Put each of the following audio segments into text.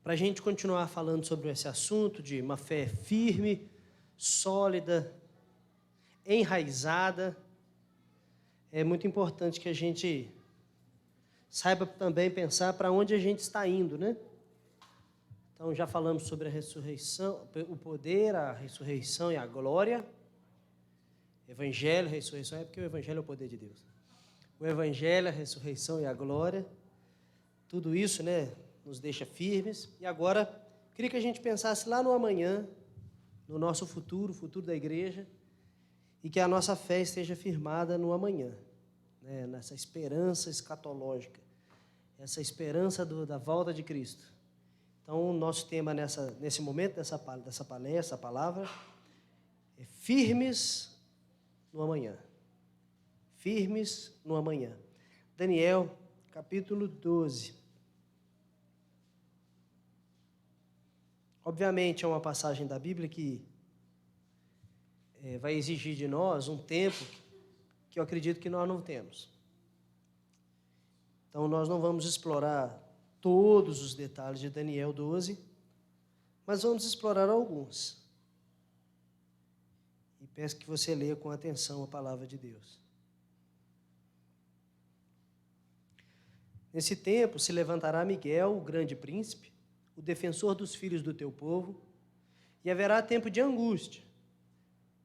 para a gente continuar falando sobre esse assunto de uma fé firme, sólida, enraizada, é muito importante que a gente saiba também pensar para onde a gente está indo, né? Então, já falamos sobre a ressurreição, o poder, a ressurreição e a glória. Evangelho, ressurreição, é porque o Evangelho é o poder de Deus. O Evangelho, a ressurreição e a glória, tudo isso, né, nos deixa firmes. E agora, queria que a gente pensasse lá no amanhã, no nosso futuro, o futuro da igreja, e que a nossa fé esteja firmada no amanhã, né, nessa esperança escatológica, essa esperança da volta de Cristo. Então, o nosso tema nesse momento, dessa palestra, essa palavra, é firmes no amanhã. Firmes no amanhã. Daniel, capítulo 12. Obviamente, é uma passagem da Bíblia que vai exigir de nós um tempo que eu acredito que nós não temos. Então, nós não vamos explorar todos os detalhes de Daniel 12, mas vamos explorar alguns. E peço que você leia com atenção a palavra de Deus. Nesse tempo se levantará Miguel, o grande príncipe, o defensor dos filhos do teu povo, e haverá tempo de angústia,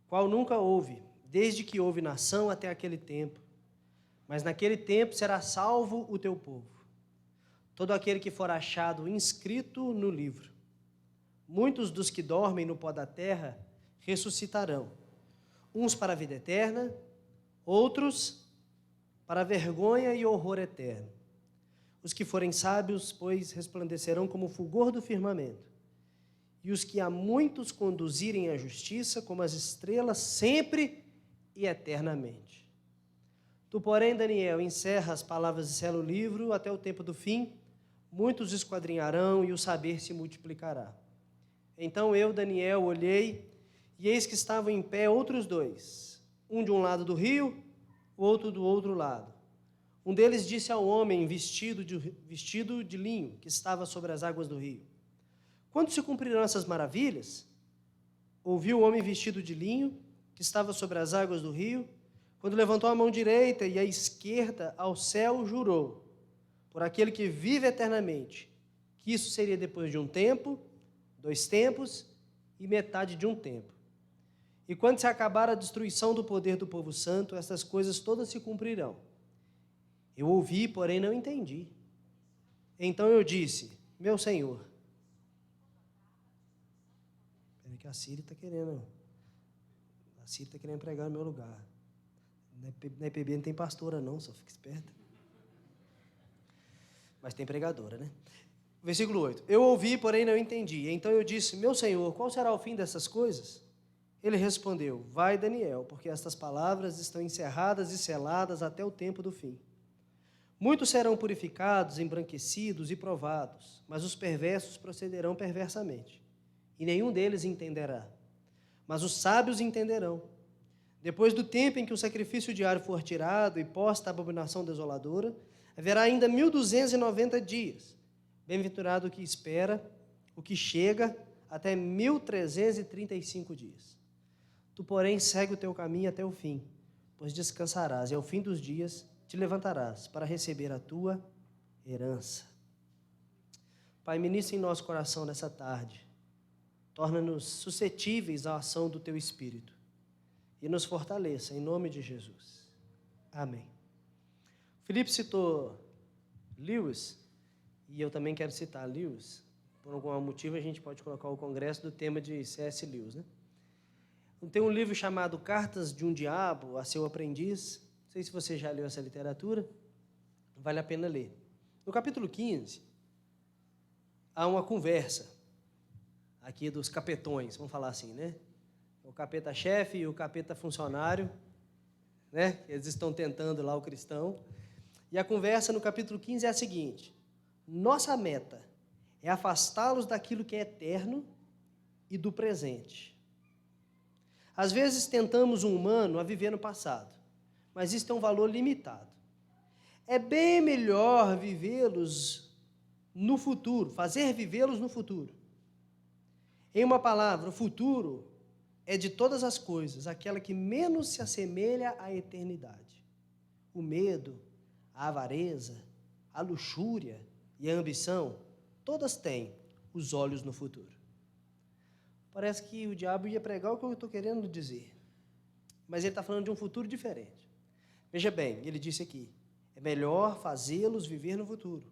qual nunca houve, desde que houve nação até aquele tempo. Mas naquele tempo será salvo o teu povo, todo aquele que for achado inscrito no livro. Muitos dos que dormem no pó da terra ressuscitarão, uns para a vida eterna, outros para a vergonha e horror eterno. Os que forem sábios, pois, resplandecerão como o fulgor do firmamento, e os que a muitos conduzirem à justiça, como as estrelas, sempre e eternamente. Tu, porém, Daniel, encerra as palavras e sela o livro até o tempo do fim. Muitos esquadrinharão e o saber se multiplicará. Então eu, Daniel, olhei, e eis que estavam em pé outros dois, um de um lado do rio, o outro do outro lado. Um deles disse ao homem vestido de linho, que estava sobre as águas do rio: quando se cumprirão essas maravilhas? Ouviu o homem vestido de linho, que estava sobre as águas do rio, quando levantou a mão direita e a esquerda ao céu, jurou, por aquele que vive eternamente, que isso seria depois de um tempo, 2 tempos e metade de um tempo. E quando se acabar a destruição do poder do povo santo, essas coisas todas se cumprirão. Eu ouvi, porém não entendi. Então eu disse: meu Senhor. Espera que a Siri está querendo. A Siri está querendo pregar no meu lugar. Na EPB não tem pastora não, só fica esperta. Mas tem pregadora, né? Versículo 8. Eu ouvi, porém não entendi. Então eu disse: meu Senhor, qual será o fim dessas coisas? Ele respondeu: vai, Daniel, porque estas palavras estão encerradas e seladas até o tempo do fim. Muitos serão purificados, embranquecidos e provados, mas os perversos procederão perversamente, e nenhum deles entenderá. Mas os sábios entenderão. Depois do tempo em que o sacrifício diário for tirado e posta a abominação desoladora, haverá ainda 1290 dias. Bem-aventurado o que espera, o que chega até 1335 dias. Tu, porém, segue o teu caminho até o fim, pois descansarás, e ao fim dos dias te levantarás para receber a tua herança. Pai, ministra em nosso coração nessa tarde. Torna-nos suscetíveis à ação do teu Espírito e nos fortaleça, em nome de Jesus. Amém. Felipe citou Lewis, e eu também quero citar Lewis. Por algum motivo a gente pode colocar o congresso do tema de C.S. Lewis, né? Tem um livro chamado Cartas de um Diabo a Seu Aprendiz. Não sei se você já leu essa literatura, vale a pena ler. No capítulo 15, há uma conversa aqui dos capetões, vamos falar assim, né? O capeta-chefe e o capeta-funcionário, né? Eles estão tentando lá o cristão. E a conversa no capítulo 15 é a seguinte: nossa meta é afastá-los daquilo que é eterno e do presente. Às vezes tentamos um humano a viver no passado, mas isso tem um valor limitado. É bem melhor vivê-los no futuro, fazer vivê-los no futuro. Em uma palavra, o futuro é de todas as coisas, aquela que menos se assemelha à eternidade. O medo, a avareza, a luxúria e a ambição, todas têm os olhos no futuro. Parece que o diabo ia pregar o que eu estou querendo dizer, mas ele está falando de um futuro diferente. Veja bem, ele disse aqui, é melhor fazê-los viver no futuro.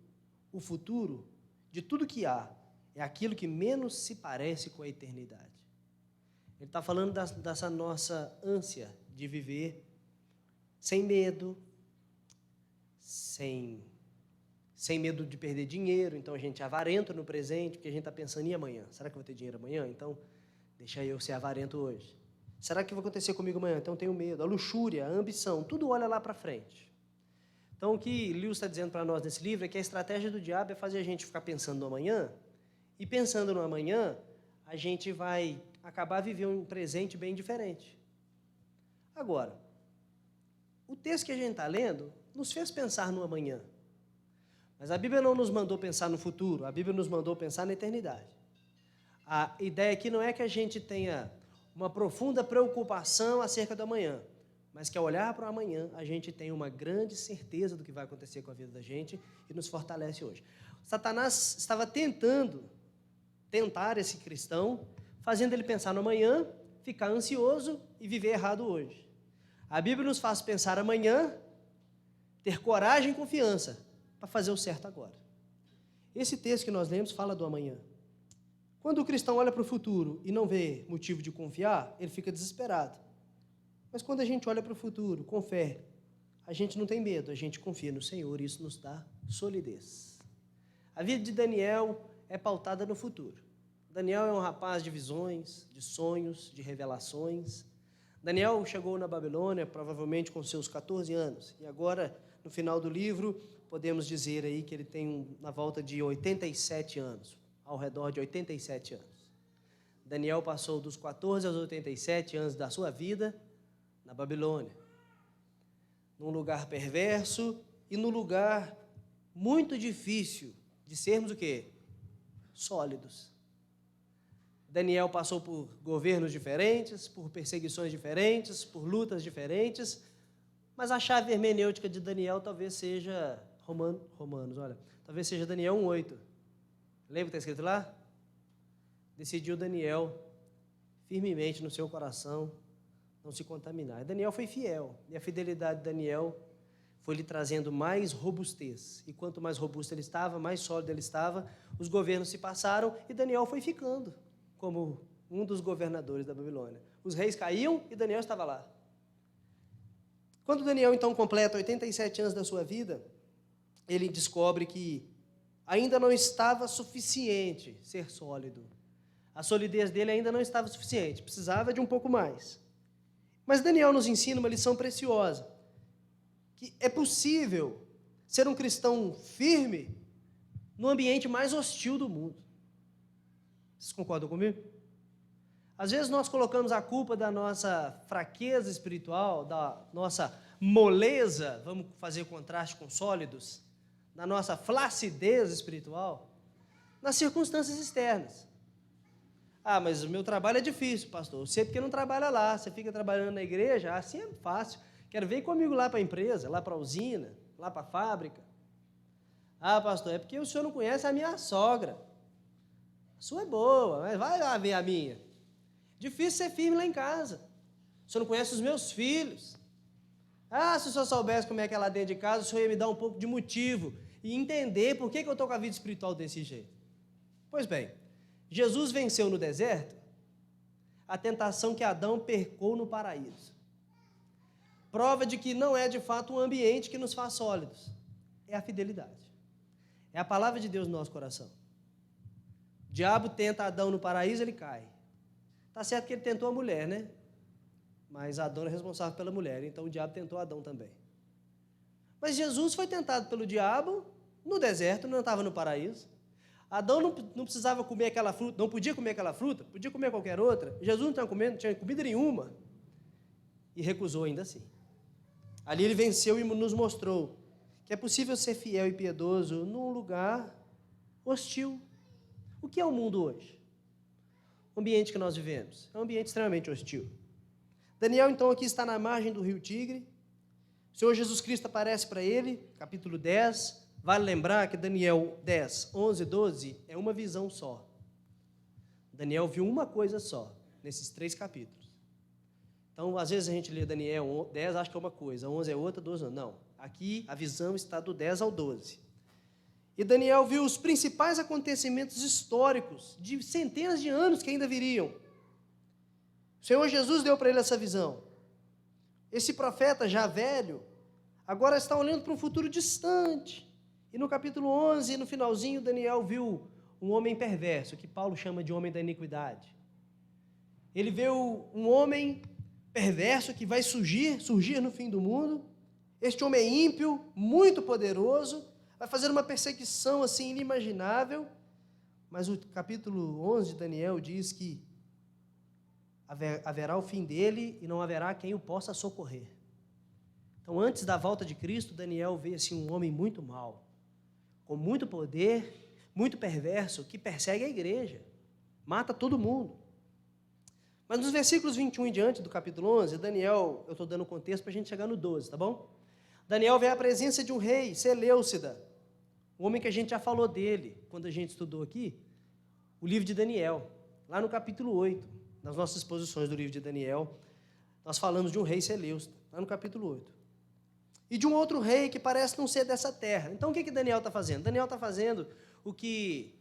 O futuro, de tudo que há, é aquilo que menos se parece com a eternidade. Ele está falando dessa nossa ânsia de viver sem medo, sem medo de perder dinheiro. Então a gente é avarento no presente, porque a gente está pensando em amanhã. Será que eu vou ter dinheiro amanhã? Então deixa eu ser avarento hoje. Será que vai acontecer comigo amanhã? Então eu tenho medo. A luxúria, a ambição, tudo olha lá para frente. Então o que Lewis está dizendo para nós nesse livro é que a estratégia do diabo é fazer a gente ficar pensando no amanhã, e pensando no amanhã, a gente vai acabar vivendo um presente bem diferente. Agora, o texto que a gente está lendo nos fez pensar no amanhã. Mas a Bíblia não nos mandou pensar no futuro, a Bíblia nos mandou pensar na eternidade. A ideia aqui não é que a gente tenha uma profunda preocupação acerca do amanhã, mas que ao olhar para o amanhã, a gente tem uma grande certeza do que vai acontecer com a vida da gente e nos fortalece hoje. Satanás estava tentar esse cristão, fazendo ele pensar no amanhã, ficar ansioso e viver errado hoje. A Bíblia nos faz pensar amanhã, ter coragem e confiança para fazer o certo agora. Esse texto que nós lemos fala do amanhã. Quando o cristão olha para o futuro e não vê motivo de confiar, ele fica desesperado. Mas quando a gente olha para o futuro com fé, a gente não tem medo, a gente confia no Senhor e isso nos dá solidez. A vida de Daniel é pautada no futuro. Daniel é um rapaz de visões, de sonhos, de revelações. Daniel chegou na Babilônia provavelmente com seus 14 anos. E agora, no final do livro, podemos dizer aí que ele tem na volta de 87 anos, ao redor de 87 anos. Daniel passou dos 14 aos 87 anos da sua vida na Babilônia, num lugar perverso e num lugar muito difícil de sermos o quê? Sólidos. Daniel passou por governos diferentes, por perseguições diferentes, por lutas diferentes, mas a chave hermenêutica de Daniel talvez seja talvez seja Daniel 1:8. Lembra o que está escrito lá? Decidiu Daniel firmemente no seu coração não se contaminar. Daniel foi fiel, e a fidelidade de Daniel foi lhe trazendo mais robustez. E quanto mais robusto ele estava, mais sólido ele estava, os governos se passaram e Daniel foi ficando como um dos governadores da Babilônia. Os reis caíam e Daniel estava lá. Quando Daniel, então, completa 87 anos da sua vida, ele descobre que ainda não estava suficiente ser sólido. A solidez dele ainda não estava suficiente, precisava de um pouco mais. Mas Daniel nos ensina uma lição preciosa, que é possível ser um cristão firme no ambiente mais hostil do mundo. Vocês concordam comigo? Às vezes nós colocamos a culpa da nossa fraqueza espiritual, da nossa moleza, vamos fazer contraste com sólidos, da nossa flacidez espiritual, nas circunstâncias externas. Ah, mas o meu trabalho é difícil, pastor. Você porque não trabalha lá, você fica trabalhando na igreja, assim é fácil. Quero vir comigo lá para a empresa, lá para a usina, lá para a fábrica. Ah, pastor, é porque o senhor não conhece a minha sogra. A sua é boa, mas vai lá ver a minha. Difícil ser firme lá em casa. O senhor não conhece os meus filhos. Ah, se o senhor soubesse como é que é lá dentro de casa, o senhor ia me dar um pouco de motivo e entender por que eu estou com a vida espiritual desse jeito. Pois bem, Jesus venceu no deserto a tentação que Adão percou no paraíso. Prova de que não é de fato um ambiente que nos faz sólidos. É a fidelidade. É a palavra de Deus no nosso coração. O diabo tenta Adão no paraíso, ele cai. Está certo que ele tentou a mulher, né? Mas Adão é responsável pela mulher, então o diabo tentou Adão também. Mas Jesus foi tentado pelo diabo no deserto, não estava no paraíso. Adão não precisava comer aquela fruta, não podia comer aquela fruta, podia comer qualquer outra. Jesus não tinha comida nenhuma e recusou ainda assim. Ali ele venceu e nos mostrou que é possível ser fiel e piedoso num lugar hostil. O que é o mundo hoje? O ambiente que nós vivemos é um ambiente extremamente hostil. Daniel, então, aqui está na margem do rio Tigre. O Senhor Jesus Cristo aparece para ele, capítulo 10. Vale lembrar que Daniel 10, 11 e 12 é uma visão só. Daniel viu uma coisa só, nesses 3 capítulos. Então, às vezes a gente lê Daniel 10, acha que é uma coisa, 11 é outra, 12 não. Não, aqui a visão está do 10 ao 12. E Daniel viu os principais acontecimentos históricos de centenas de anos que ainda viriam. O Senhor Jesus deu para ele essa visão. Esse profeta já velho, agora está olhando para um futuro distante. E no capítulo 11, no finalzinho, Daniel viu um homem perverso, que Paulo chama de homem da iniquidade. Ele vê um homem perverso que vai surgir no fim do mundo. Este homem é ímpio, muito poderoso, vai fazer uma perseguição assim inimaginável. Mas o capítulo 11 de Daniel diz que haverá o fim dele e não haverá quem o possa socorrer. Então, antes da volta de Cristo, Daniel vê assim um homem muito mau, com muito poder, muito perverso, que persegue a igreja, mata todo mundo. Mas nos versículos 21 em diante do capítulo 11, Daniel, eu estou dando contexto para a gente chegar no 12, tá bom? Daniel vê a presença de um rei, Seleucida, um homem que a gente já falou dele, quando a gente estudou aqui, o livro de Daniel, lá no capítulo 8, nas nossas exposições do livro de Daniel, nós falamos de um rei Seleucida, lá no capítulo 8. E de um outro rei que parece não ser dessa terra. Então, o que Daniel está fazendo? Daniel está fazendo o que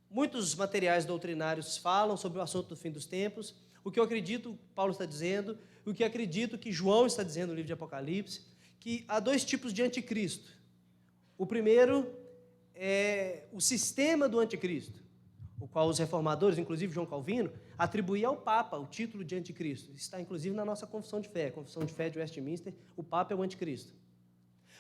muitos materiais doutrinários falam sobre o assunto do fim dos tempos, o que eu acredito Paulo está dizendo, o que acredito que João está dizendo no livro de Apocalipse, que há 2 tipos de anticristo. O primeiro é o sistema do anticristo, o qual os reformadores, inclusive João Calvino, atribuíam ao Papa o título de anticristo. Isso está inclusive na nossa confissão de fé, a confissão de fé de Westminster, o Papa é o anticristo.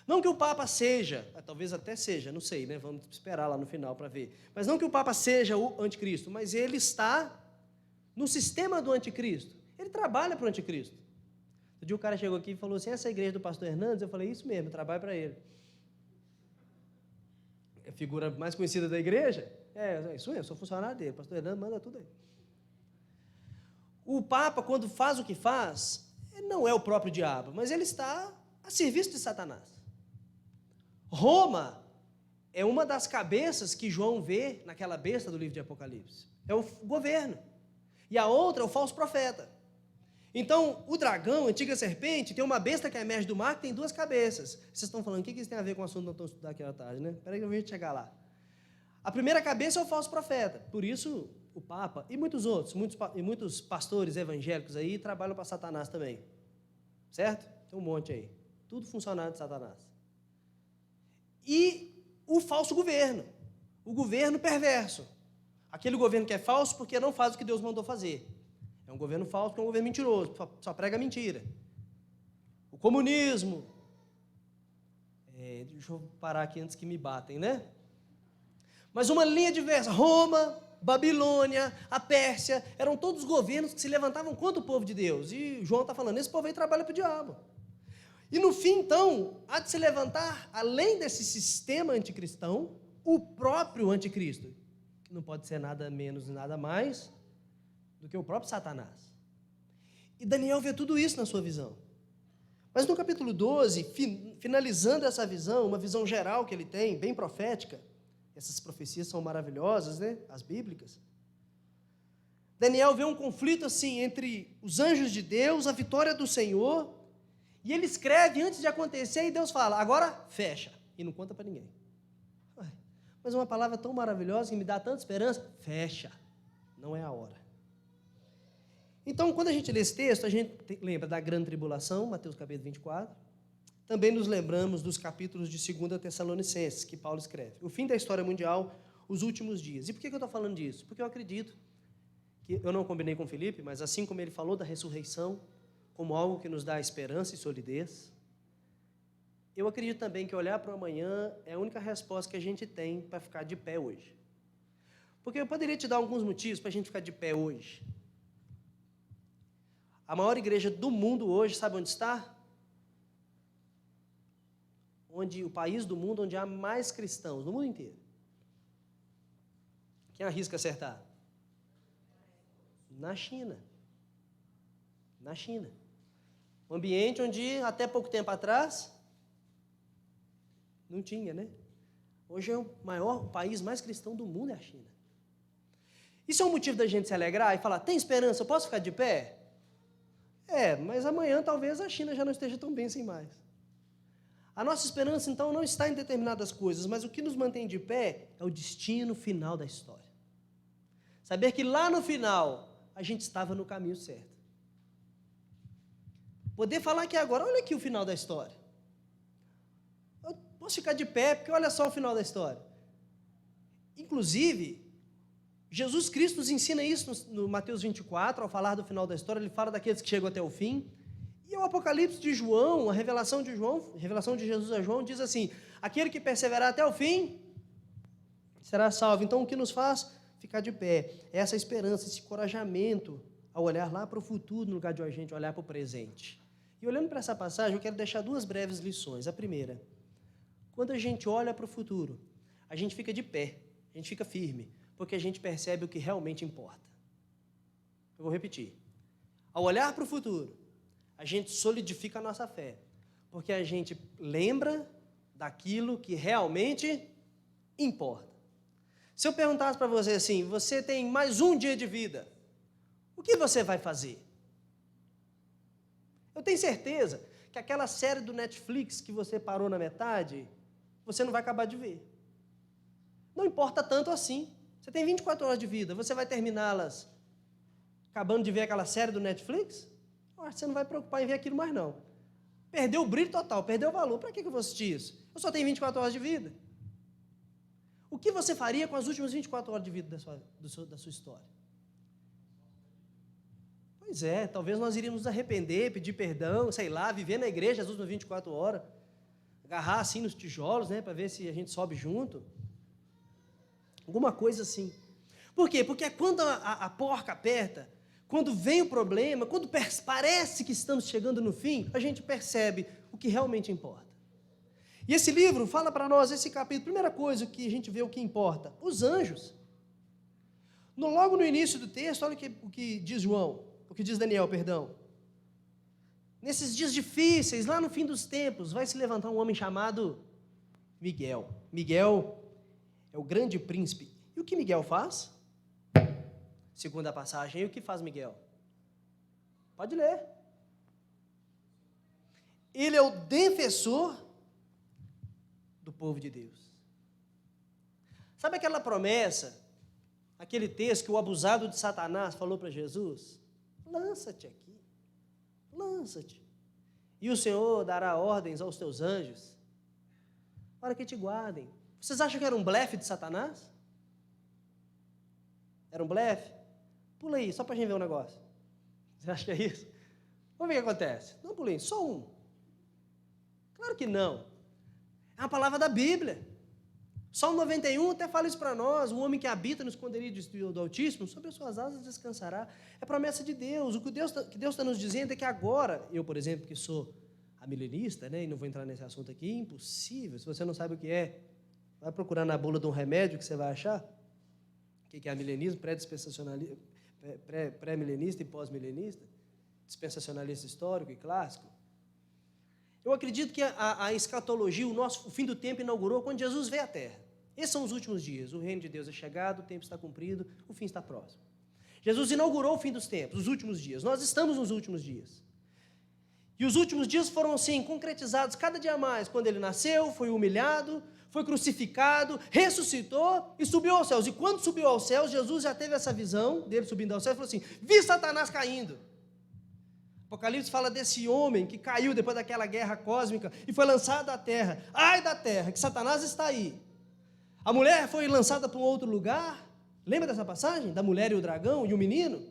Não que o Papa seja, talvez até seja, não sei, né? Vamos esperar lá no final para ver. Mas não que o Papa seja o anticristo, mas ele está no sistema do anticristo. Ele trabalha para o anticristo. Um dia o cara chegou aqui e falou assim, essa é a igreja do pastor Hernandes? Eu falei, isso mesmo, eu trabalho para ele. É a figura mais conhecida da igreja? É isso mesmo, sou funcionário dele, o pastor Hernandes manda tudo aí. O Papa, quando faz o que faz, ele não é o próprio diabo, mas ele está a serviço de Satanás. Roma é uma das cabeças que João vê naquela besta do livro de Apocalipse. É o governo. E a outra é o falso profeta. Então, o dragão, a antiga serpente, tem uma besta que emerge do mar que tem 2 cabeças. Vocês estão falando, o que isso tem a ver com o assunto que nós estamos estudando aqui à tarde, né? Espera aí que eu vou chegar lá. A primeira cabeça é o falso profeta. Por isso, o Papa e muitos outros, muitos pastores evangélicos aí trabalham para Satanás também. Certo? Tem um monte aí. Tudo funcionário de Satanás. E o falso governo, o governo perverso. Aquele governo que é falso porque não faz o que Deus mandou fazer. É um governo falso porque é um governo mentiroso, só prega mentira. O comunismo. Deixa eu parar aqui antes que me batem, né? Mas uma linha diversa. Roma, Babilônia, a Pérsia, eram todos governos que se levantavam contra o povo de Deus. E João está falando, esse povo aí trabalha para o diabo. E no fim, então, há de se levantar, além desse sistema anticristão, o próprio anticristo, que não pode ser nada menos e nada mais do que o próprio Satanás. E Daniel vê tudo isso na sua visão. Mas no capítulo 12, finalizando essa visão, uma visão geral que ele tem, bem profética, essas profecias são maravilhosas, né? As bíblicas. Daniel vê um conflito assim entre os anjos de Deus, a vitória do Senhor, e ele escreve antes de acontecer e Deus fala, agora fecha, e não conta para ninguém. Mas uma palavra tão maravilhosa que me dá tanta esperança, fecha, não é a hora. Então, quando a gente lê esse texto, a gente lembra da grande tribulação, Mateus capítulo 24, também nos lembramos dos capítulos de 2 Tessalonicenses, que Paulo escreve. O fim da história mundial, os últimos dias. E por que eu estou falando disso? Porque eu acredito que, eu não combinei com o Felipe, mas assim como ele falou da ressurreição, como algo que nos dá esperança e solidez, eu acredito também que olhar para o amanhã é a única resposta que a gente tem para ficar de pé hoje. Porque eu poderia te dar alguns motivos para a gente ficar de pé hoje. A maior igreja do mundo hoje, sabe onde está? O país do mundo onde há mais cristãos, no mundo inteiro. Quem arrisca acertar? Na China. Na China. Um ambiente onde, até pouco tempo atrás, não tinha, né? Hoje é o país mais cristão do mundo, é a China. Isso é um motivo da gente se alegrar e falar, tem esperança, eu posso ficar de pé? Mas amanhã talvez a China já não esteja tão bem sem mais. A nossa esperança, então, não está em determinadas coisas, mas o que nos mantém de pé é o destino final da história. Saber que lá no final, a gente estava no caminho certo. Poder falar que agora, olha aqui o final da história. Eu posso ficar de pé, porque olha só o final da história. Inclusive, Jesus Cristo nos ensina isso no Mateus 24, ao falar do final da história, ele fala daqueles que chegam até o fim. E o Apocalipse de João, a revelação de Jesus a João, diz assim, aquele que perseverar até o fim, será salvo. Então, o que nos faz ficar de pé é essa esperança, esse encorajamento, ao olhar lá para o futuro, no lugar de a gente olhar para o presente. E olhando para essa passagem, eu quero deixar duas breves lições. A primeira, quando a gente olha para o futuro, a gente fica de pé, a gente fica firme, porque a gente percebe o que realmente importa. Eu vou repetir. Ao olhar para o futuro, a gente solidifica a nossa fé, porque a gente lembra daquilo que realmente importa. Se eu perguntasse para você assim, você tem mais um dia de vida, o que você vai fazer? Eu tenho certeza que aquela série do Netflix que você parou na metade, você não vai acabar de ver. Não importa tanto assim. Você tem 24 horas de vida, você vai terminá-las acabando de ver aquela série do Netflix? Eu acho que você não vai preocupar em ver aquilo mais não. Perdeu o brilho total, perdeu o valor. Para que eu vou assistir isso? Eu só tenho 24 horas de vida. O que você faria com as últimas 24 horas de vida da sua história? Pois é, talvez nós iríamos nos arrepender, pedir perdão, sei lá, viver na igreja as últimas 24 horas, agarrar assim nos tijolos, né, para ver se a gente sobe junto. Alguma coisa assim. Por quê? Porque quando a porca aperta, quando vem o problema, quando parece que estamos chegando no fim, a gente percebe o que realmente importa. E esse livro fala para nós, esse capítulo, primeira coisa que a gente vê o que importa, os anjos. Logo no início do texto, olha o que diz o que diz Daniel, perdão. Nesses dias difíceis, lá no fim dos tempos, vai se levantar um homem chamado Miguel. Miguel é o grande príncipe. E o que Miguel faz? Segundo a passagem, e o que faz Miguel? Pode ler. Ele é o defensor do povo de Deus. Sabe aquela promessa, aquele texto que o abusado de Satanás falou para Jesus? Lança-te aqui, lança-te. E o Senhor dará ordens aos teus anjos para que te guardem. Vocês acham que era um blefe de Satanás? Era um blefe? Pula aí, só para a gente ver um negócio. Você acha que é isso? Vamos ver o que acontece. Não pulei, só um. Claro que não. É uma palavra da Bíblia. Salmo 91 até fala isso para nós. O homem que habita no esconderijo do Altíssimo, sobre as suas asas descansará. É promessa de Deus. O que Deus está nos dizendo é que agora, eu, por exemplo, que sou amilenista, né, e não vou entrar nesse assunto aqui, impossível. Se você não sabe o que é, vai procurar na bula de um remédio que você vai achar. O que é amilenismo, pré-milenista e pós-milenista, dispensacionalista histórico e clássico. Eu acredito que a escatologia, o fim do tempo inaugurou quando Jesus veio à Terra. Esses são os últimos dias. O reino de Deus é chegado, o tempo está cumprido, o fim está próximo. Jesus inaugurou o fim dos tempos, os últimos dias. Nós estamos nos últimos dias. E os últimos dias foram, assim, concretizados cada dia mais. Quando ele nasceu, foi humilhado, foi crucificado, ressuscitou e subiu aos céus. E quando subiu aos céus, Jesus já teve essa visão dele subindo aos céus e falou assim, vi Satanás caindo. Apocalipse fala desse homem que caiu depois daquela guerra cósmica e foi lançado à terra. Ai da terra, que Satanás está aí. A mulher foi lançada para um outro lugar. Lembra dessa passagem? Da mulher e o dragão e o menino?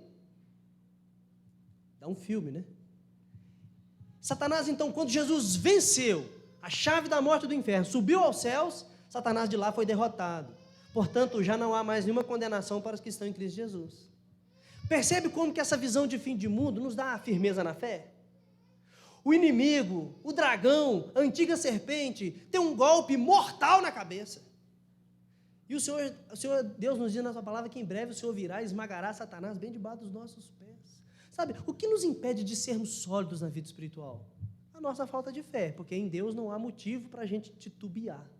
Dá um filme, né? Satanás, então, quando Jesus venceu a chave da morte do inferno, subiu aos céus, Satanás de lá foi derrotado. Portanto, já não há mais nenhuma condenação para os que estão em Cristo Jesus. Percebe como que essa visão de fim de mundo nos dá firmeza na fé? O inimigo, o dragão, a antiga serpente, tem um golpe mortal na cabeça. E o Senhor, Deus nos diz na sua palavra que em breve o Senhor virá e esmagará Satanás bem debaixo dos nossos pés. Sabe, o que nos impede de sermos sólidos na vida espiritual? A nossa falta de fé, porque em Deus não há motivo para a gente titubear.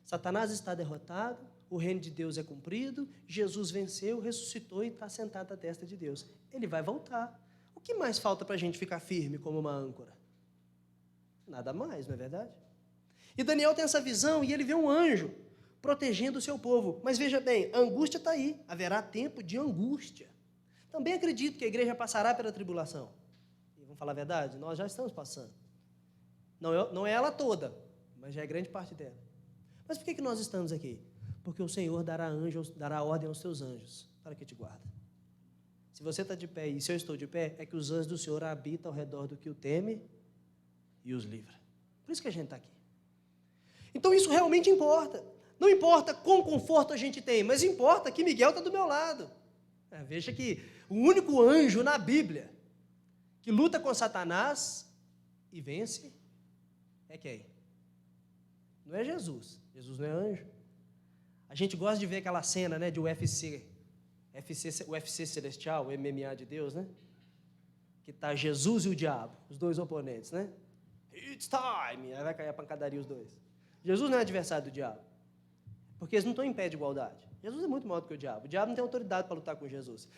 Satanás está derrotado, o reino de Deus é cumprido, Jesus venceu, ressuscitou e está sentado à destra de Deus. Ele vai voltar. O que mais falta para a gente ficar firme como uma âncora? Nada mais, não é verdade? E Daniel tem essa visão e ele vê um anjo protegendo o seu povo. Mas veja bem, a angústia está aí, haverá tempo de angústia. Também acredito que a igreja passará pela tribulação. E vamos falar a verdade? Nós já estamos passando. Não é ela toda, mas já é grande parte dela. Mas por que nós estamos aqui? Porque o Senhor dará ordem aos seus anjos para que te guardem. Se você está de pé e se eu estou de pé, é que os anjos do Senhor habitam ao redor do que o teme e os livra. Por isso que a gente está aqui. Então isso realmente importa. Não importa quão conforto a gente tem, mas importa que Miguel está do meu lado. Veja que o único anjo na Bíblia que luta com Satanás e vence é quem? Não é Jesus. Jesus não é anjo. A gente gosta de ver aquela cena, né, de UFC celestial, o MMA de Deus, né? Que está Jesus e o diabo, os dois oponentes, né? It's time! Aí vai cair a pancadaria os dois. Jesus não é adversário do diabo, porque eles não estão em pé de igualdade. Jesus é muito maior do que o diabo. O diabo não tem autoridade para lutar com Jesus.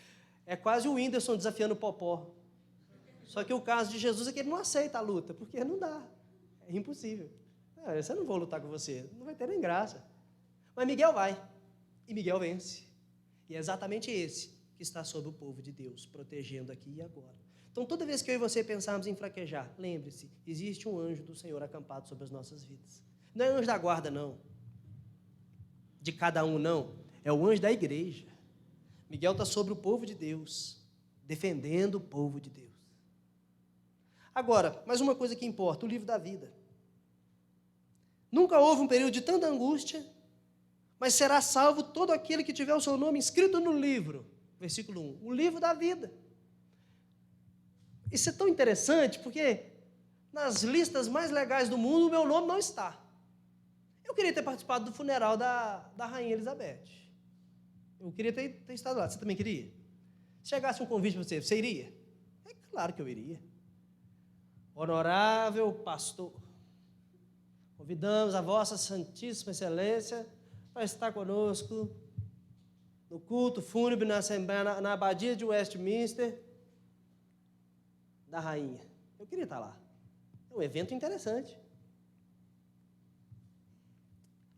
É quase o Whindersson desafiando o Popó. Só que o caso de Jesus é que ele não aceita a luta, porque não dá. É impossível. Eu não vou lutar com você, não vai ter nem graça. Mas Miguel vai, e Miguel vence. E é exatamente esse que está sobre o povo de Deus, protegendo aqui e agora. Então, toda vez que eu e você pensarmos em fraquejar, lembre-se, existe um anjo do Senhor acampado sobre as nossas vidas. Não é anjo da guarda, não. De cada um, não. É o anjo da igreja. Miguel está sobre o povo de Deus, defendendo o povo de Deus. Agora, mais uma coisa que importa, o livro da vida. Nunca houve um período de tanta angústia, mas será salvo todo aquele que tiver o seu nome escrito no livro. Versículo 1, o livro da vida. Isso é tão interessante, porque nas listas mais legais do mundo, o meu nome não está. Eu queria ter participado do funeral da Rainha Elizabeth. Eu queria ter estado lá. Você também queria? Se chegasse um convite para você, você iria? É claro que eu iria. Honorável pastor, convidamos a vossa Santíssima Excelência para estar conosco no culto fúnebre na Assembleia, na Abadia de Westminster, da Rainha. Eu queria estar lá. É um evento interessante.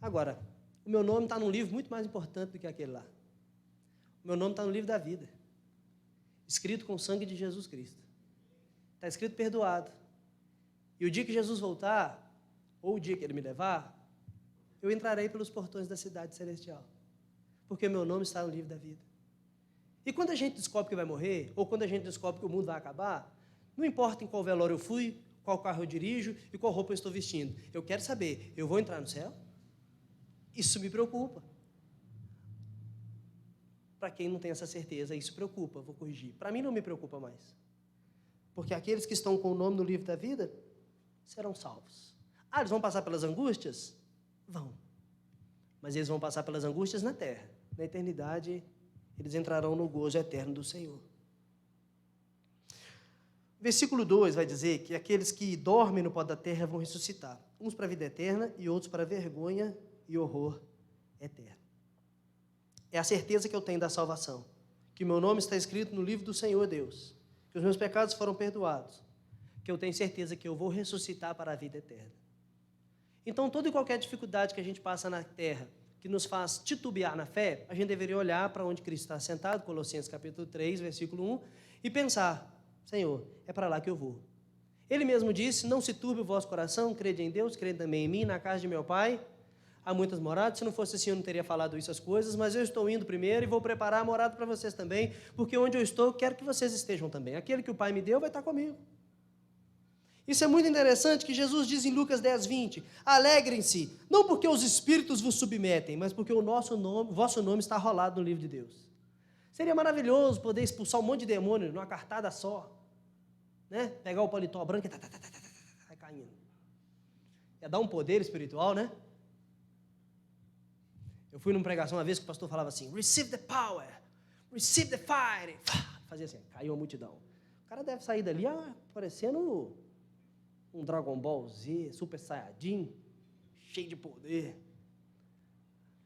Agora, o meu nome está num livro muito mais importante do que aquele lá. O meu nome está no livro da vida, escrito com o sangue de Jesus Cristo. Está escrito perdoado. E o dia que Jesus voltar, ou o dia que Ele me levar, eu entrarei pelos portões da cidade celestial, porque o meu nome está no livro da vida. E quando a gente descobre que vai morrer, ou quando a gente descobre que o mundo vai acabar, não importa em qual velório eu fui, qual carro eu dirijo e qual roupa eu estou vestindo. Eu quero saber, eu vou entrar no céu? Isso me preocupa. Para quem não tem essa certeza, isso preocupa, vou corrigir. Para mim não me preocupa mais. Porque aqueles que estão com o nome no livro da vida serão salvos. Eles vão passar pelas angústias? Vão. Mas eles vão passar pelas angústias na terra. Na eternidade, eles entrarão no gozo eterno do Senhor. Versículo 2 vai dizer que aqueles que dormem no pó da terra vão ressuscitar. Uns para a vida eterna e outros para a vergonha e horror eterno. É a certeza que eu tenho da salvação. Que meu nome está escrito no livro do Senhor Deus. Que os meus pecados foram perdoados. Que eu tenho certeza que eu vou ressuscitar para a vida eterna. Então, toda e qualquer dificuldade que a gente passa na terra, que nos faz titubear na fé, a gente deveria olhar para onde Cristo está sentado, Colossenses capítulo 3, versículo 1, e pensar, Senhor, é para lá que eu vou. Ele mesmo disse, não se turbe o vosso coração, crede em Deus, crede também em mim, na casa de meu Pai há muitas moradas, se não fosse assim eu não teria falado isso as coisas, mas eu estou indo primeiro e vou preparar a morada para vocês também, porque onde eu estou, quero que vocês estejam também. Aquele que o Pai me deu vai estar comigo. Isso é muito interessante que Jesus diz em Lucas 10, 20, alegrem-se, não porque os espíritos vos submetem, mas porque o vosso nome está rolado no livro de Deus. Seria maravilhoso poder expulsar um monte de demônio numa cartada só, né? Pegar o paletó branco e vai caindo. Ia dar um poder espiritual, né? Eu fui numa pregação uma vez que o pastor falava assim, receive the power, receive the fire. Fazia assim, caiu a multidão. O cara deve sair dali parecendo um Dragon Ball Z, Super Saiyajin, cheio de poder.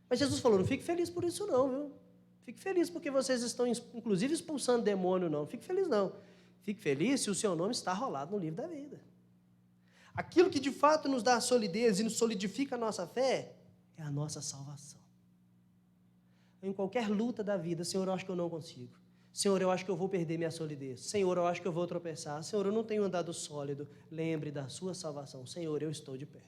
Mas Jesus falou, não fique feliz por isso não, viu? Fique feliz porque vocês estão, inclusive, expulsando demônio, não. Fique feliz, não. Fique feliz se o seu nome está rolado no livro da vida. Aquilo que, de fato, nos dá solidez e nos solidifica a nossa fé é a nossa salvação. Em qualquer luta da vida, Senhor, eu acho que eu não consigo. Senhor, eu acho que eu vou perder minha solidez. Senhor, eu acho que eu vou tropeçar. Senhor, eu não tenho andado sólido. Lembre da sua salvação. Senhor, eu estou de pé.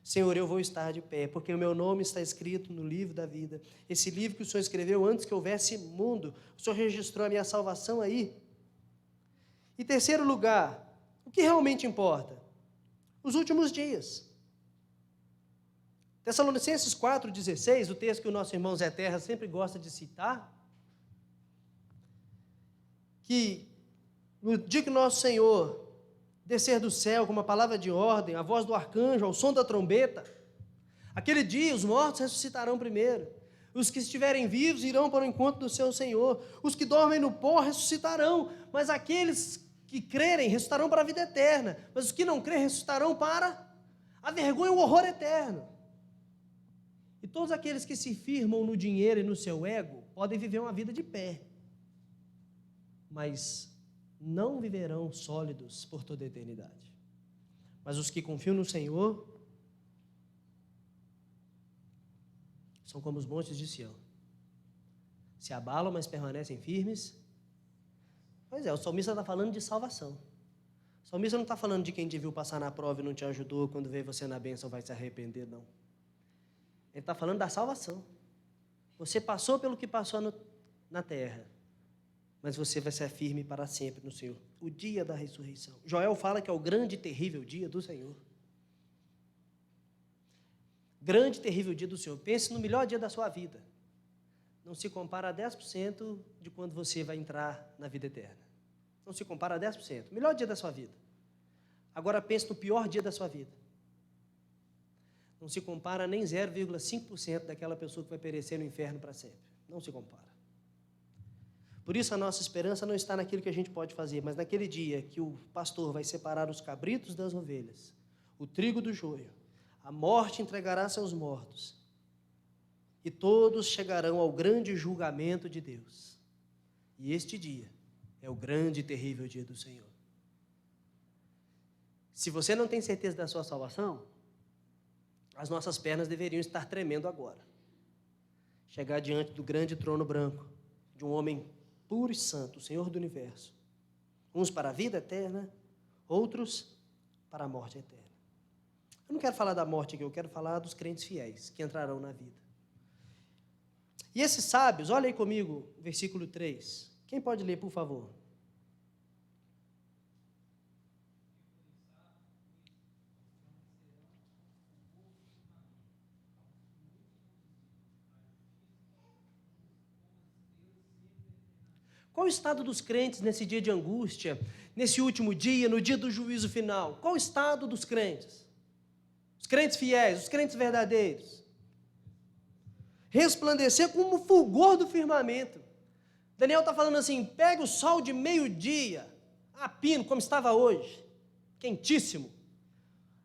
Senhor, eu vou estar de pé, porque o meu nome está escrito no livro da vida. Esse livro que o Senhor escreveu antes que houvesse mundo. O Senhor registrou a minha salvação aí. E terceiro lugar, o que realmente importa? Os últimos dias. Tessalonicenses 4,16, o texto que o nosso irmão Zé Terra sempre gosta de citar, que no dia que nosso Senhor descer do céu com uma palavra de ordem, a voz do arcanjo, ao som da trombeta, aquele dia os mortos ressuscitarão primeiro, os que estiverem vivos irão para o encontro do seu Senhor, os que dormem no pó ressuscitarão, mas aqueles que crerem ressuscitarão para a vida eterna, mas os que não crerem ressuscitarão para a vergonha e o horror eterno. E todos aqueles que se firmam no dinheiro e no seu ego podem viver uma vida de pé, mas não viverão sólidos por toda a eternidade. Mas os que confiam no Senhor são como os montes de Sião. Se abalam, mas permanecem firmes. Pois é, o salmista está falando de salvação. O salmista não está falando de quem te viu passar na prova e não te ajudou, quando vê você na bênção vai se arrepender, não. Ele está falando da salvação. Você passou pelo que passou na terra, mas você vai ser firme para sempre no Senhor. O dia da ressurreição. Joel fala que é o grande e terrível dia do Senhor. Grande e terrível dia do Senhor. Pense no melhor dia da sua vida. Não se compara a 10% de quando você vai entrar na vida eterna. Não se compara a 10%. Melhor dia da sua vida. Agora pense no pior dia da sua vida. Não se compara nem 0,5% daquela pessoa que vai perecer no inferno para sempre. Não se compara. Por isso a nossa esperança não está naquilo que a gente pode fazer, mas naquele dia que o pastor vai separar os cabritos das ovelhas, o trigo do joio, a morte entregará seus mortos, e todos chegarão ao grande julgamento de Deus. E este dia é o grande e terrível dia do Senhor. Se você não tem certeza da sua salvação, as nossas pernas deveriam estar tremendo agora. Chegar diante do grande trono branco, de um homem puro e santo, o Senhor do universo. Uns para a vida eterna, outros para a morte eterna. Eu não quero falar da morte aqui, eu quero falar dos crentes fiéis que entrarão na vida. E esses sábios, olha aí comigo, versículo 3. Quem pode ler, por favor? Qual o estado dos crentes nesse dia de angústia, nesse último dia, no dia do juízo final? Qual o estado dos crentes? Os crentes fiéis, os crentes verdadeiros. Resplandecer como o fulgor do firmamento. Daniel está falando assim, pega o sol de meio-dia, a pino, como estava hoje, quentíssimo.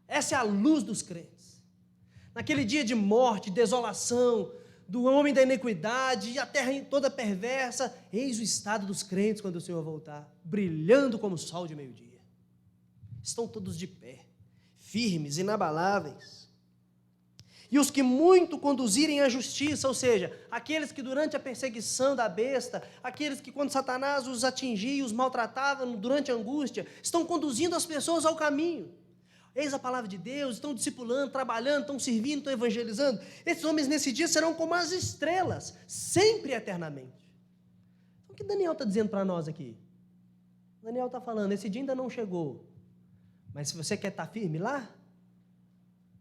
Essa é a luz dos crentes. Naquele dia de morte, desolação, do homem da iniquidade, e a terra toda perversa, eis o estado dos crentes quando o Senhor voltar, brilhando como o sol de meio-dia. Estão todos de pé, firmes, inabaláveis. E os que muito conduzirem à justiça, ou seja, aqueles que durante a perseguição da besta, aqueles que quando Satanás os atingia, os maltratava durante a angústia, estão conduzindo as pessoas ao caminho. Eis a palavra de Deus, estão discipulando, trabalhando, estão servindo, estão evangelizando. Esses homens nesse dia serão como as estrelas, sempre e eternamente. Então, o que Daniel está dizendo para nós aqui? Daniel está falando, esse dia ainda não chegou, mas se você quer estar firme lá,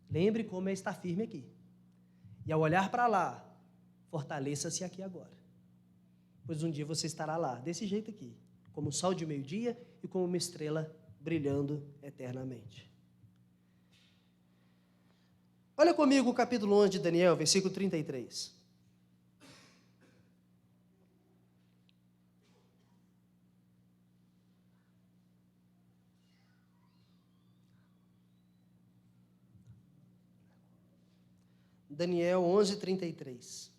lembre como é estar firme aqui. E ao olhar para lá, fortaleça-se aqui agora. Pois um dia você estará lá, desse jeito aqui, como o sol de meio-dia e como uma estrela brilhando eternamente. Olha comigo o capítulo 11 de Daniel, versículo 33. Daniel 11, 33.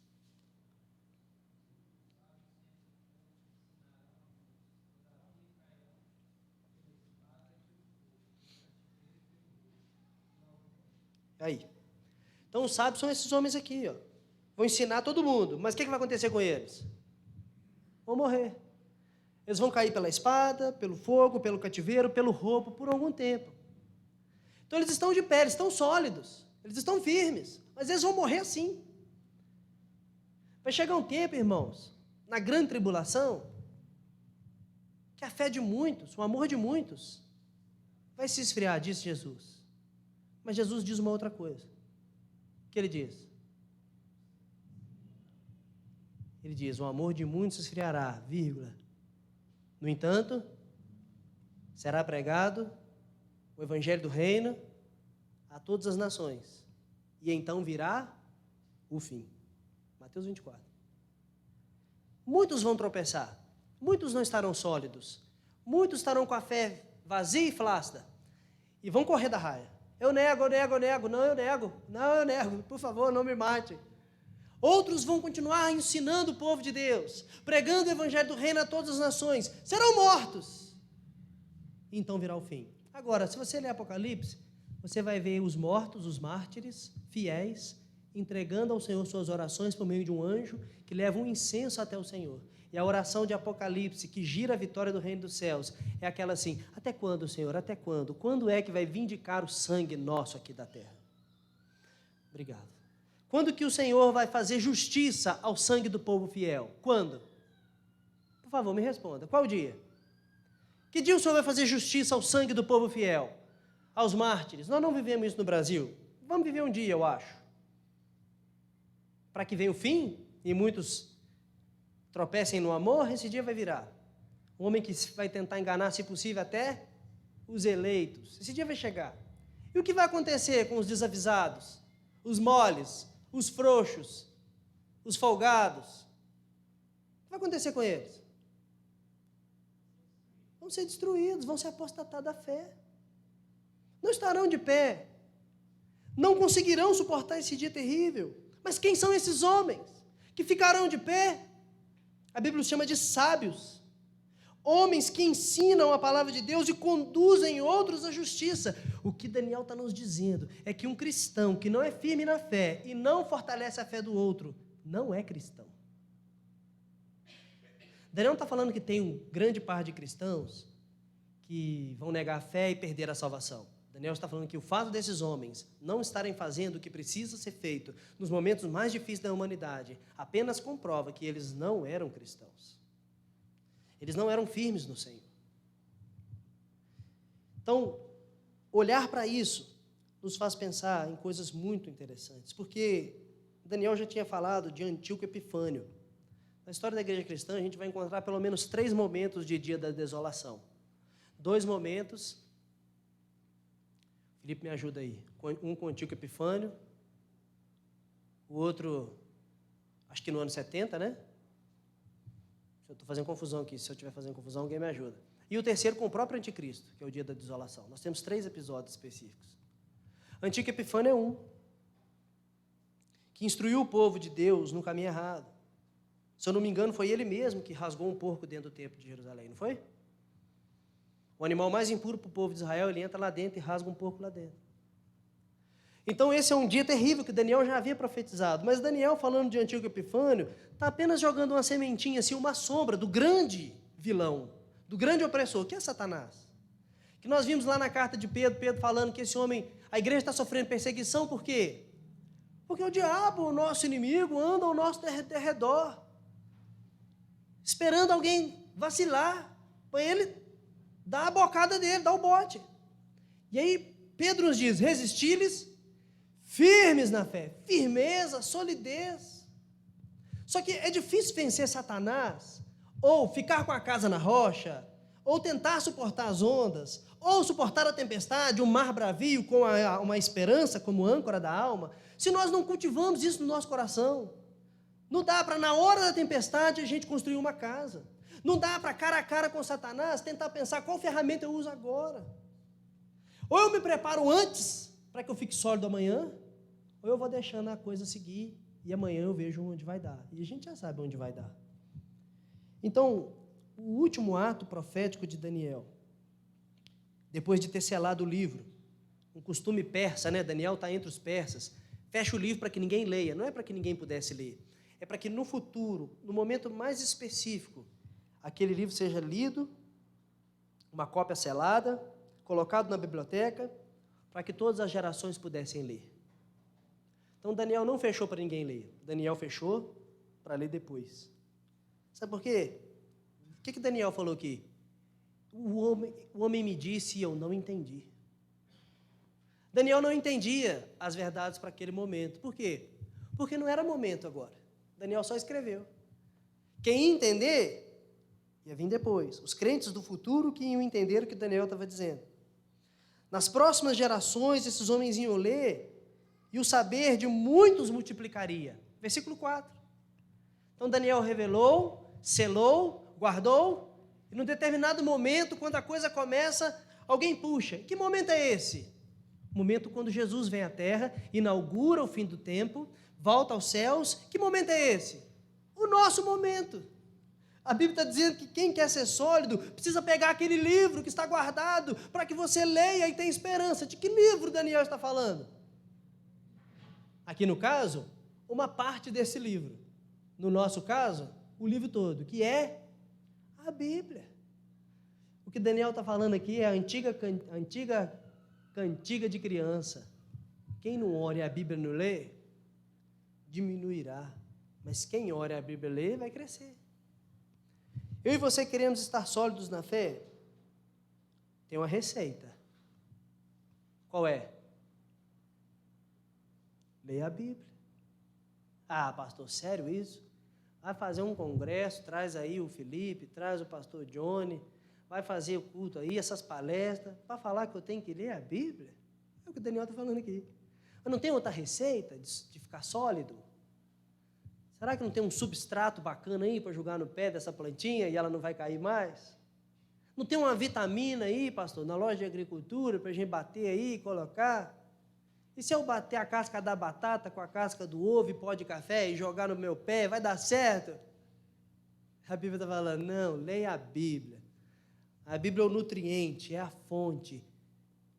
Aí. Então, os sábios são esses homens aqui, ó. Vão ensinar todo mundo. Mas o que vai acontecer com eles? Vão morrer. Eles vão cair pela espada, pelo fogo, pelo cativeiro, pelo roubo, por algum tempo. Então, eles estão de pé, eles estão sólidos, eles estão firmes, mas eles vão morrer assim. Vai chegar um tempo, irmãos, na grande tribulação, que a fé de muitos, o amor de muitos, vai se esfriar, disse Jesus. Mas Jesus diz uma outra coisa. O que ele diz? Ele diz, o amor de muitos se esfriará, vírgula. No entanto, será pregado o evangelho do reino a todas as nações. E então virá o fim. Mateus 24. Muitos vão tropeçar. Muitos não estarão sólidos. Muitos estarão com a fé vazia e flácida. E vão correr da raia. Eu nego. Não, eu nego. Por favor, não me mate. Outros vão continuar ensinando o povo de Deus, pregando o evangelho do reino a todas as nações. Serão mortos. E então virá o fim. Agora, se você ler Apocalipse, você vai ver os mortos, os mártires, fiéis, entregando ao Senhor suas orações por meio de um anjo que leva um incenso até o Senhor. E a oração de Apocalipse, que gira a vitória do reino dos céus, é aquela assim, até quando, Senhor, até quando? Quando é que vai vindicar o sangue nosso aqui da terra? Obrigado. Quando que o Senhor vai fazer justiça ao sangue do povo fiel? Quando? Por favor, me responda. Qual dia? Que dia o Senhor vai fazer justiça ao sangue do povo fiel? Aos mártires? Nós não vivemos isso no Brasil. Vamos viver um dia, eu acho. Para que venha o fim e muitos tropecem no amor, esse dia vai virar. Um homem que vai tentar enganar, se possível, até os eleitos. Esse dia vai chegar. E o que vai acontecer com os desavisados? Os moles? Os frouxos? Os folgados? O que vai acontecer com eles? Vão ser destruídos, vão ser apostatados da fé. Não estarão de pé. Não conseguirão suportar esse dia terrível. Mas quem são esses homens que ficarão de pé? A Bíblia os chama de sábios. Homens que ensinam a palavra de Deus e conduzem outros à justiça. O que Daniel está nos dizendo é que um cristão que não é firme na fé e não fortalece a fé do outro, não é cristão. Daniel não está falando que tem um grande par de cristãos que vão negar a fé e perder a salvação. Daniel está falando que o fato desses homens não estarem fazendo o que precisa ser feito nos momentos mais difíceis da humanidade apenas comprova que eles não eram cristãos. Eles não eram firmes no Senhor. Então, olhar para isso nos faz pensar em coisas muito interessantes, porque Daniel já tinha falado de Antíoco Epifânio. Na história da igreja cristã, a gente vai encontrar pelo menos 3 momentos de dia da desolação. 2 momentos, Felipe me ajuda aí, um com Antíoco Epifânio, o outro, acho que no ano 70, né? Eu estou fazendo confusão aqui, se eu estiver fazendo confusão, alguém me ajuda. E o terceiro com o próprio anticristo, que é o dia da desolação. Nós temos 3 episódios específicos. Antíoco Epifânio é um, que instruiu o povo de Deus no caminho errado. Se eu não me engano, foi ele mesmo que rasgou um porco dentro do templo de Jerusalém, não foi? O animal mais impuro para o povo de Israel, ele entra lá dentro e rasga um porco lá dentro. Então esse é um dia terrível que Daniel já havia profetizado. Mas Daniel, falando de Antíoco Epifânio, está apenas jogando uma sementinha, assim, uma sombra do grande vilão, do grande opressor, que é Satanás. Que nós vimos lá na carta de Pedro falando que esse homem, a igreja está sofrendo perseguição, por quê? Porque o diabo, o nosso inimigo, anda ao nosso derredor, esperando alguém vacilar, para ele dar a bocada dele, dar o bote. E aí Pedro nos diz, resisti-lhes, firmes na fé, firmeza, solidez. Só que é difícil vencer Satanás, ou ficar com a casa na rocha, ou tentar suportar as ondas, ou suportar a tempestade, o mar bravio com uma esperança como âncora da alma, se nós não cultivamos isso no nosso coração? Não dá para, na hora da tempestade, a gente construir uma casa. Não dá para, cara a cara com Satanás, tentar pensar qual ferramenta eu uso agora. Ou eu me preparo antes, para que eu fique sólido amanhã, ou eu vou deixando a coisa seguir, e amanhã eu vejo onde vai dar. E a gente já sabe onde vai dar. Então, o último ato profético de Daniel, depois de ter selado o livro, um costume persa, né? Daniel está entre os persas, fecha o livro para que ninguém leia, não é para que ninguém pudesse ler, é para que no futuro, no momento mais específico, aquele livro seja lido, uma cópia selada, colocado na biblioteca, para que todas as gerações pudessem ler. Então, Daniel não fechou para ninguém ler, Daniel fechou para ler depois. Sabe por quê? O que Daniel falou aqui? O homem me disse e eu não entendi. Daniel não entendia as verdades para aquele momento. Por quê? Porque não era momento agora. Daniel só escreveu. Quem ia entender, ia vir depois. Os crentes do futuro que iam entender o que Daniel estava dizendo. Nas próximas gerações, esses homens iam ler e o saber de muitos multiplicaria. Versículo 4. Então Daniel revelou, selou, guardou, e num determinado momento, quando a coisa começa, alguém puxa. Que momento é esse? O momento quando Jesus vem à terra, inaugura o fim do tempo, volta aos céus. Que momento é esse? O nosso momento. A Bíblia está dizendo que quem quer ser sólido precisa pegar aquele livro que está guardado para que você leia e tenha esperança. De que livro Daniel está falando? Aqui no caso, uma parte desse livro. No nosso caso, o livro todo, que é a Bíblia. O que Daniel está falando aqui é a antiga cantiga de criança. Quem não ora e a Bíblia não lê, diminuirá. Mas quem ora e a Bíblia lê, vai crescer. Eu e você queremos estar sólidos na fé? Tem uma receita. Qual é? Leia a Bíblia. Ah, pastor, sério isso? Vai fazer um congresso, traz aí o Felipe, traz o pastor Johnny, vai fazer o culto aí, essas palestras, para falar que eu tenho que ler a Bíblia? É o que o Daniel está falando aqui. Mas não tem outra receita de ficar sólido? Será que não tem um substrato bacana aí para jogar no pé dessa plantinha e ela não vai cair mais? Não tem uma vitamina aí, pastor, na loja de agricultura, para a gente bater aí e colocar? E se eu bater a casca da batata com a casca do ovo e pó de café e jogar no meu pé, vai dar certo? A Bíblia está falando, não, leia a Bíblia. A Bíblia é o nutriente, é a fonte,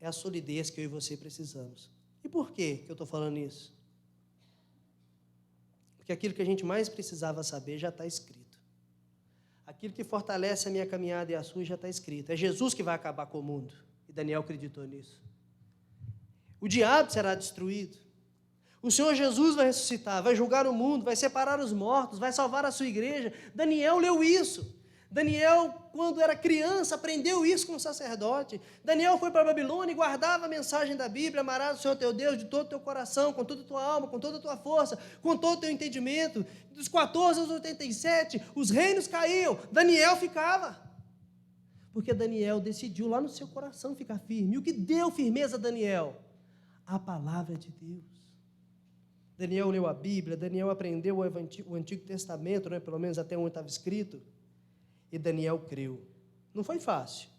é a solidez que eu e você precisamos. E por que eu estou falando isso? Porque aquilo que a gente mais precisava saber já está escrito. Aquilo que fortalece a minha caminhada e a sua já está escrito. É Jesus que vai acabar com o mundo. E Daniel acreditou nisso. O diabo será destruído. O Senhor Jesus vai ressuscitar, vai julgar o mundo, vai separar os mortos, vai salvar a sua igreja. Daniel leu isso. Daniel, quando era criança, aprendeu isso com o sacerdote. Daniel foi para a Babilônia e guardava a mensagem da Bíblia: amarás o Senhor teu Deus de todo o teu coração, com toda a tua alma, com toda a tua força, com todo o teu entendimento. Dos 14 aos 87, os reinos caíam, Daniel ficava. Porque Daniel decidiu lá no seu coração ficar firme. E o que deu firmeza a Daniel? A palavra de Deus. Daniel leu a Bíblia, Daniel aprendeu o Antigo Testamento, né, pelo menos até onde estava escrito, e Daniel creu. Não foi fácil,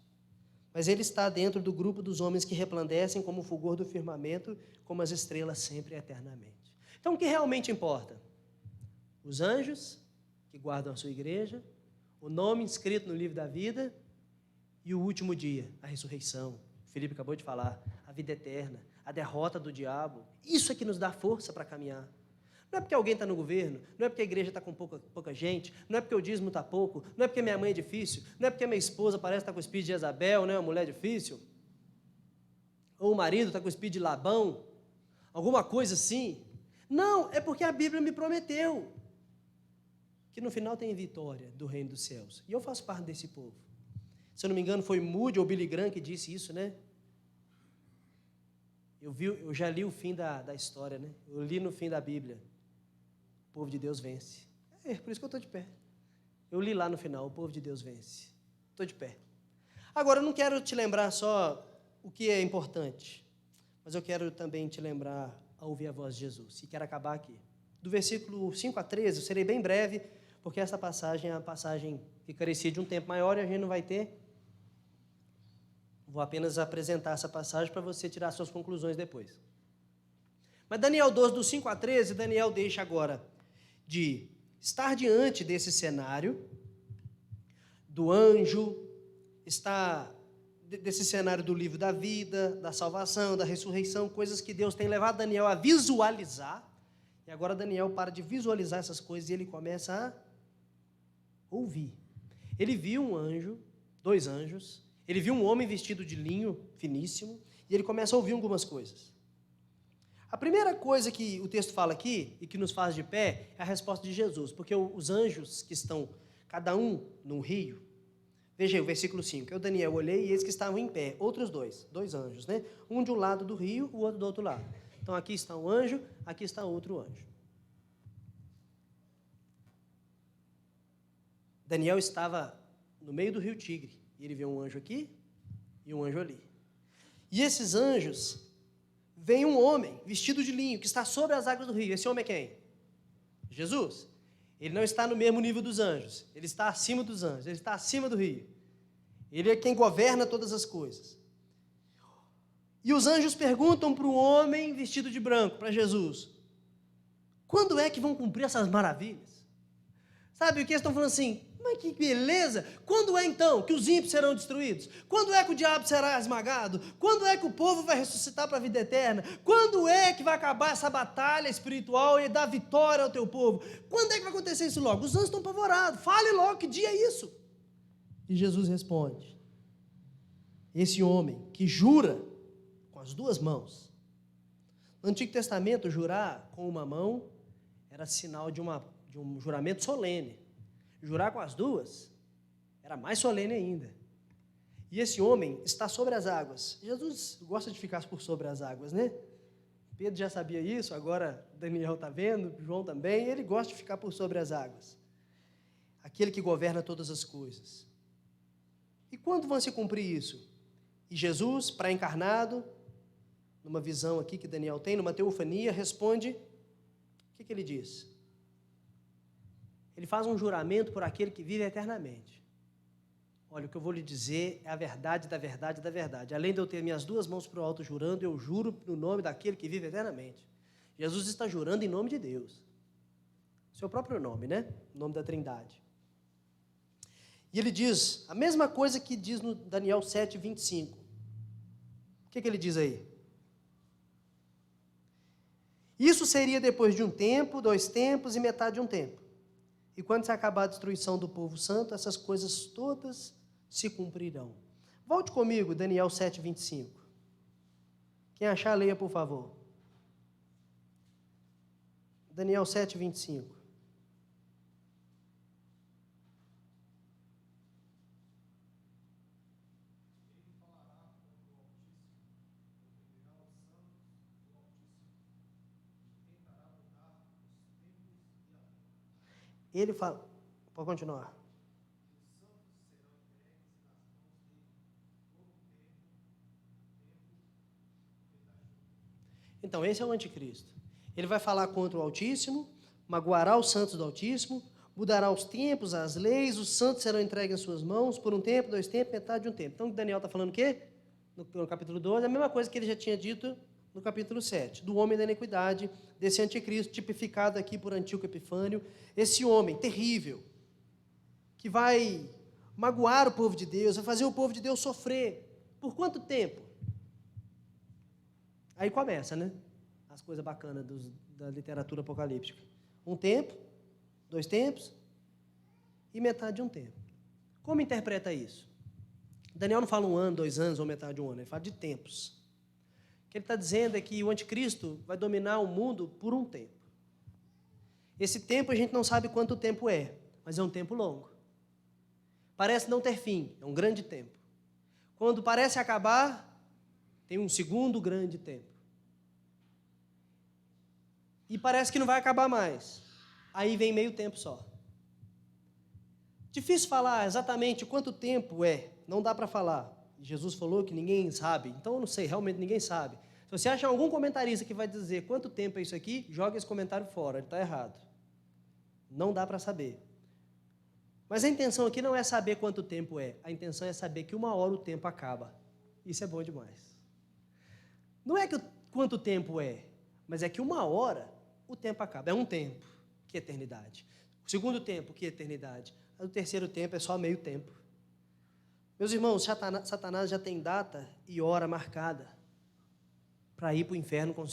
mas ele está dentro do grupo dos homens que resplandecem como o fulgor do firmamento, como as estrelas sempre e eternamente. Então, o que realmente importa? Os anjos que guardam a sua igreja, o nome inscrito no livro da vida e o último dia, a ressurreição. O Felipe acabou de falar, a vida eterna, a derrota do diabo. Isso é que nos dá força para caminhar. Não é porque alguém está no governo, não é porque a igreja está com pouca gente, não é porque o dízimo está pouco, não é porque minha mãe é difícil, não é porque minha esposa parece estar com o espírito de Jezabel, né, uma mulher difícil, ou o marido está com o espírito de Labão, alguma coisa assim. Não, é porque a Bíblia me prometeu que no final tem vitória do reino dos céus. E eu faço parte desse povo. Se eu não me engano, foi Moody ou Billy Graham que disse isso, né? Eu já li o fim da história, né? Eu li no fim da Bíblia. O povo de Deus vence. É por isso que eu estou de pé. Eu li lá no final, o povo de Deus vence. Estou de pé. Agora, eu não quero te lembrar só o que é importante, mas eu quero também te lembrar a ouvir a voz de Jesus. E quero acabar aqui. Do versículo 5 a 13, eu serei bem breve, porque essa passagem é uma passagem que carecia de um tempo maior e a gente não vai ter. Vou apenas apresentar essa passagem para você tirar suas conclusões depois. Mas Daniel 12, do 5 a 13, Daniel deixa agora de estar diante desse cenário, do anjo, desse cenário do livro da vida, da salvação, da ressurreição, coisas que Deus tem levado Daniel a visualizar. E agora Daniel para de visualizar essas coisas e ele começa a ouvir. Ele viu um anjo, 2 anjos, ele viu um homem vestido de linho finíssimo e ele começa a ouvir algumas coisas. A primeira coisa que o texto fala aqui e que nos faz de pé é a resposta de Jesus, porque os anjos que estão, cada um num rio, veja aí o versículo 5, eu, Daniel, olhei e eles que estavam em pé, outros dois anjos, né? Um de um lado do rio, o outro do outro lado. Então aqui está um anjo, aqui está outro anjo. Daniel estava no meio do rio Tigre, e ele vê um anjo aqui e um anjo ali. E esses anjos, vem um homem vestido de linho, que está sobre as águas do rio. Esse homem é quem? Jesus. Ele não está no mesmo nível dos anjos, ele está acima dos anjos, ele está acima do rio. Ele é quem governa todas as coisas. E os anjos perguntam para o homem vestido de branco, para Jesus, quando é que vão cumprir essas maravilhas? Sabe o que eles estão falando assim? Mas que beleza! Quando é então que os ímpios serão destruídos? Quando é que o diabo será esmagado? Quando é que o povo vai ressuscitar para a vida eterna? Quando é que vai acabar essa batalha espiritual e dar vitória ao teu povo? Quando é que vai acontecer isso logo? Os anjos estão apavorados. Fale logo, que dia é isso? E Jesus responde, esse homem que jura com as 2 mãos. No Antigo Testamento, jurar com uma mão era sinal de um juramento solene. Jurar com as 2 era mais solene ainda. E esse homem está sobre as águas. Jesus gosta de ficar por sobre as águas, né? Pedro já sabia isso, agora Daniel está vendo, João também, ele gosta de ficar por sobre as águas. Aquele que governa todas as coisas. E quando vão se cumprir isso? E Jesus, pré-encarnado, numa visão aqui que Daniel tem, numa teofania, responde, o que ele diz? Ele faz um juramento por aquele que vive eternamente. Olha, o que eu vou lhe dizer é a verdade da verdade da verdade. Além de eu ter minhas 2 mãos para o alto jurando, eu juro no nome daquele que vive eternamente. Jesus está jurando em nome de Deus. Seu próprio nome, né? O nome da Trindade. E ele diz a mesma coisa que diz no Daniel 7, 25. O que ele diz aí? Isso seria depois de um tempo, 2 tempos e metade de um tempo. E quando se acabar a destruição do povo santo, essas coisas todas se cumprirão. Volte comigo, Daniel 7, 25. Quem achar, leia, por favor. Daniel 7, 25. Ele fala, pode continuar. Então, esse é o anticristo. Ele vai falar contra o Altíssimo, magoará os santos do Altíssimo, mudará os tempos, as leis, os santos serão entregues em suas mãos por um tempo, 2 tempos, metade de um tempo. Então, Daniel está falando o quê? No capítulo 12, a mesma coisa que ele já tinha dito no capítulo 7, do homem da iniquidade, desse anticristo, tipificado aqui por Antíoco Epifânio, esse homem terrível, que vai magoar o povo de Deus, vai fazer o povo de Deus sofrer. Por quanto tempo? Aí começa, né? As coisas bacanas da literatura apocalíptica. 1 tempo, 2 tempos e metade de um tempo. Como interpreta isso? Daniel não fala 1 ano, 2 anos ou metade de um ano, ele fala de tempos. O que ele está dizendo é que o anticristo vai dominar o mundo por um tempo. Esse tempo a gente não sabe quanto tempo é, mas é um tempo longo. Parece não ter fim, é um grande tempo. Quando parece acabar, tem um segundo grande tempo. E parece que não vai acabar mais. Aí vem meio tempo só. Difícil falar exatamente quanto tempo é não dá para falar. Jesus falou que ninguém sabe, então eu não sei, realmente ninguém sabe. Se você acha algum comentarista que vai dizer quanto tempo é isso aqui, joga esse comentário fora, ele está errado. Não dá para saber. Mas a intenção aqui não é saber quanto tempo é, a intenção é saber que 1 hora o tempo acaba. Isso é bom demais. Não é que quanto tempo é, mas é que 1 hora o tempo acaba. É um tempo, que é eternidade. O segundo tempo, que é eternidade. O terceiro tempo é só meio tempo. Meus irmãos, Satanás já tem data e hora marcada para ir para o inferno com as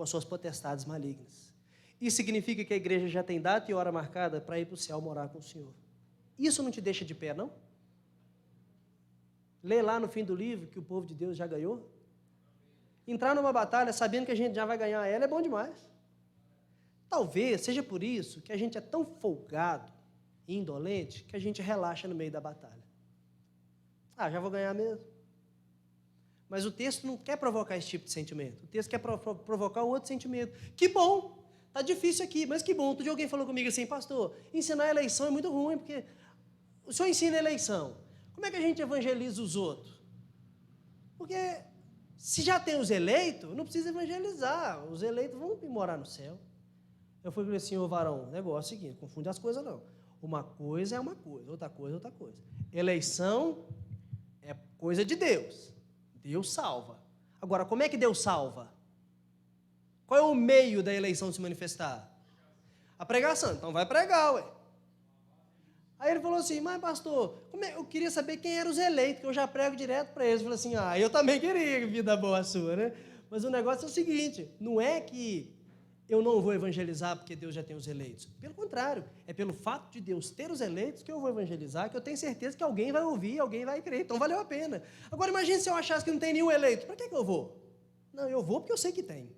suas potestades malignas. Isso significa que a igreja já tem data e hora marcada para ir para o céu morar com o Senhor. Isso não te deixa de pé, não? Lê lá no fim do livro que o povo de Deus já ganhou. Entrar numa batalha sabendo que a gente já vai ganhar ela é bom demais. Talvez seja por isso que a gente é tão folgado e indolente que a gente relaxa no meio da batalha. Já vou ganhar mesmo. Mas o texto não quer provocar esse tipo de sentimento. O texto quer provocar um outro sentimento. Que bom! Está difícil aqui, mas que bom. Outro dia alguém falou comigo assim, pastor, ensinar eleição é muito ruim, porque o senhor ensina eleição. Como é que a gente evangeliza os outros? Porque se já tem os eleitos, não precisa evangelizar. Os eleitos vão morar no céu. Eu falei assim, ô varão, o negócio é o seguinte, confunde as coisas não. Uma coisa é uma coisa, outra coisa é outra coisa. Eleição é coisa de Deus. Deus salva. Agora, como é que Deus salva? Qual é o meio da eleição se manifestar? A pregação. Então vai pregar, ué. Aí ele falou assim, mas pastor, eu queria saber quem eram os eleitos, que eu já prego direto para eles. Eu falei assim, eu também queria, vida boa sua, né? Mas o negócio é o seguinte, não é que eu não vou evangelizar porque Deus já tem os eleitos. Pelo contrário, é pelo fato de Deus ter os eleitos que eu vou evangelizar, que eu tenho certeza que alguém vai ouvir, alguém vai crer. Então valeu a pena. Agora imagine se eu achasse que não tem nenhum eleito. Para que eu vou? Não, eu vou porque eu sei que tem.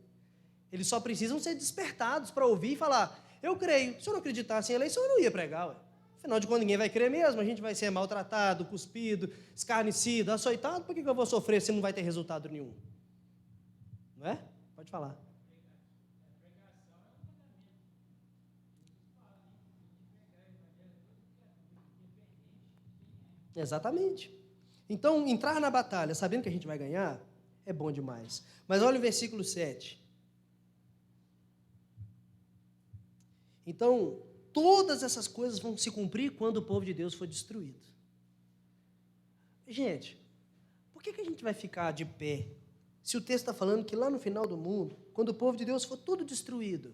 Eles só precisam ser despertados para ouvir e falar, eu creio. Se eu não acreditasse em eleição, eu não ia pregar. Ué. Afinal de contas, ninguém vai crer mesmo. A gente vai ser maltratado, cuspido, escarnecido, açoitado. Por que eu vou sofrer se não vai ter resultado nenhum? Não é? Pode falar. Exatamente. Então, entrar na batalha sabendo que a gente vai ganhar é bom demais. Mas olha o versículo 7. Então, todas essas coisas vão se cumprir quando o povo de Deus for destruído. Gente, por que a gente vai ficar de pé se o texto está falando que lá no final do mundo, quando o povo de Deus for tudo destruído,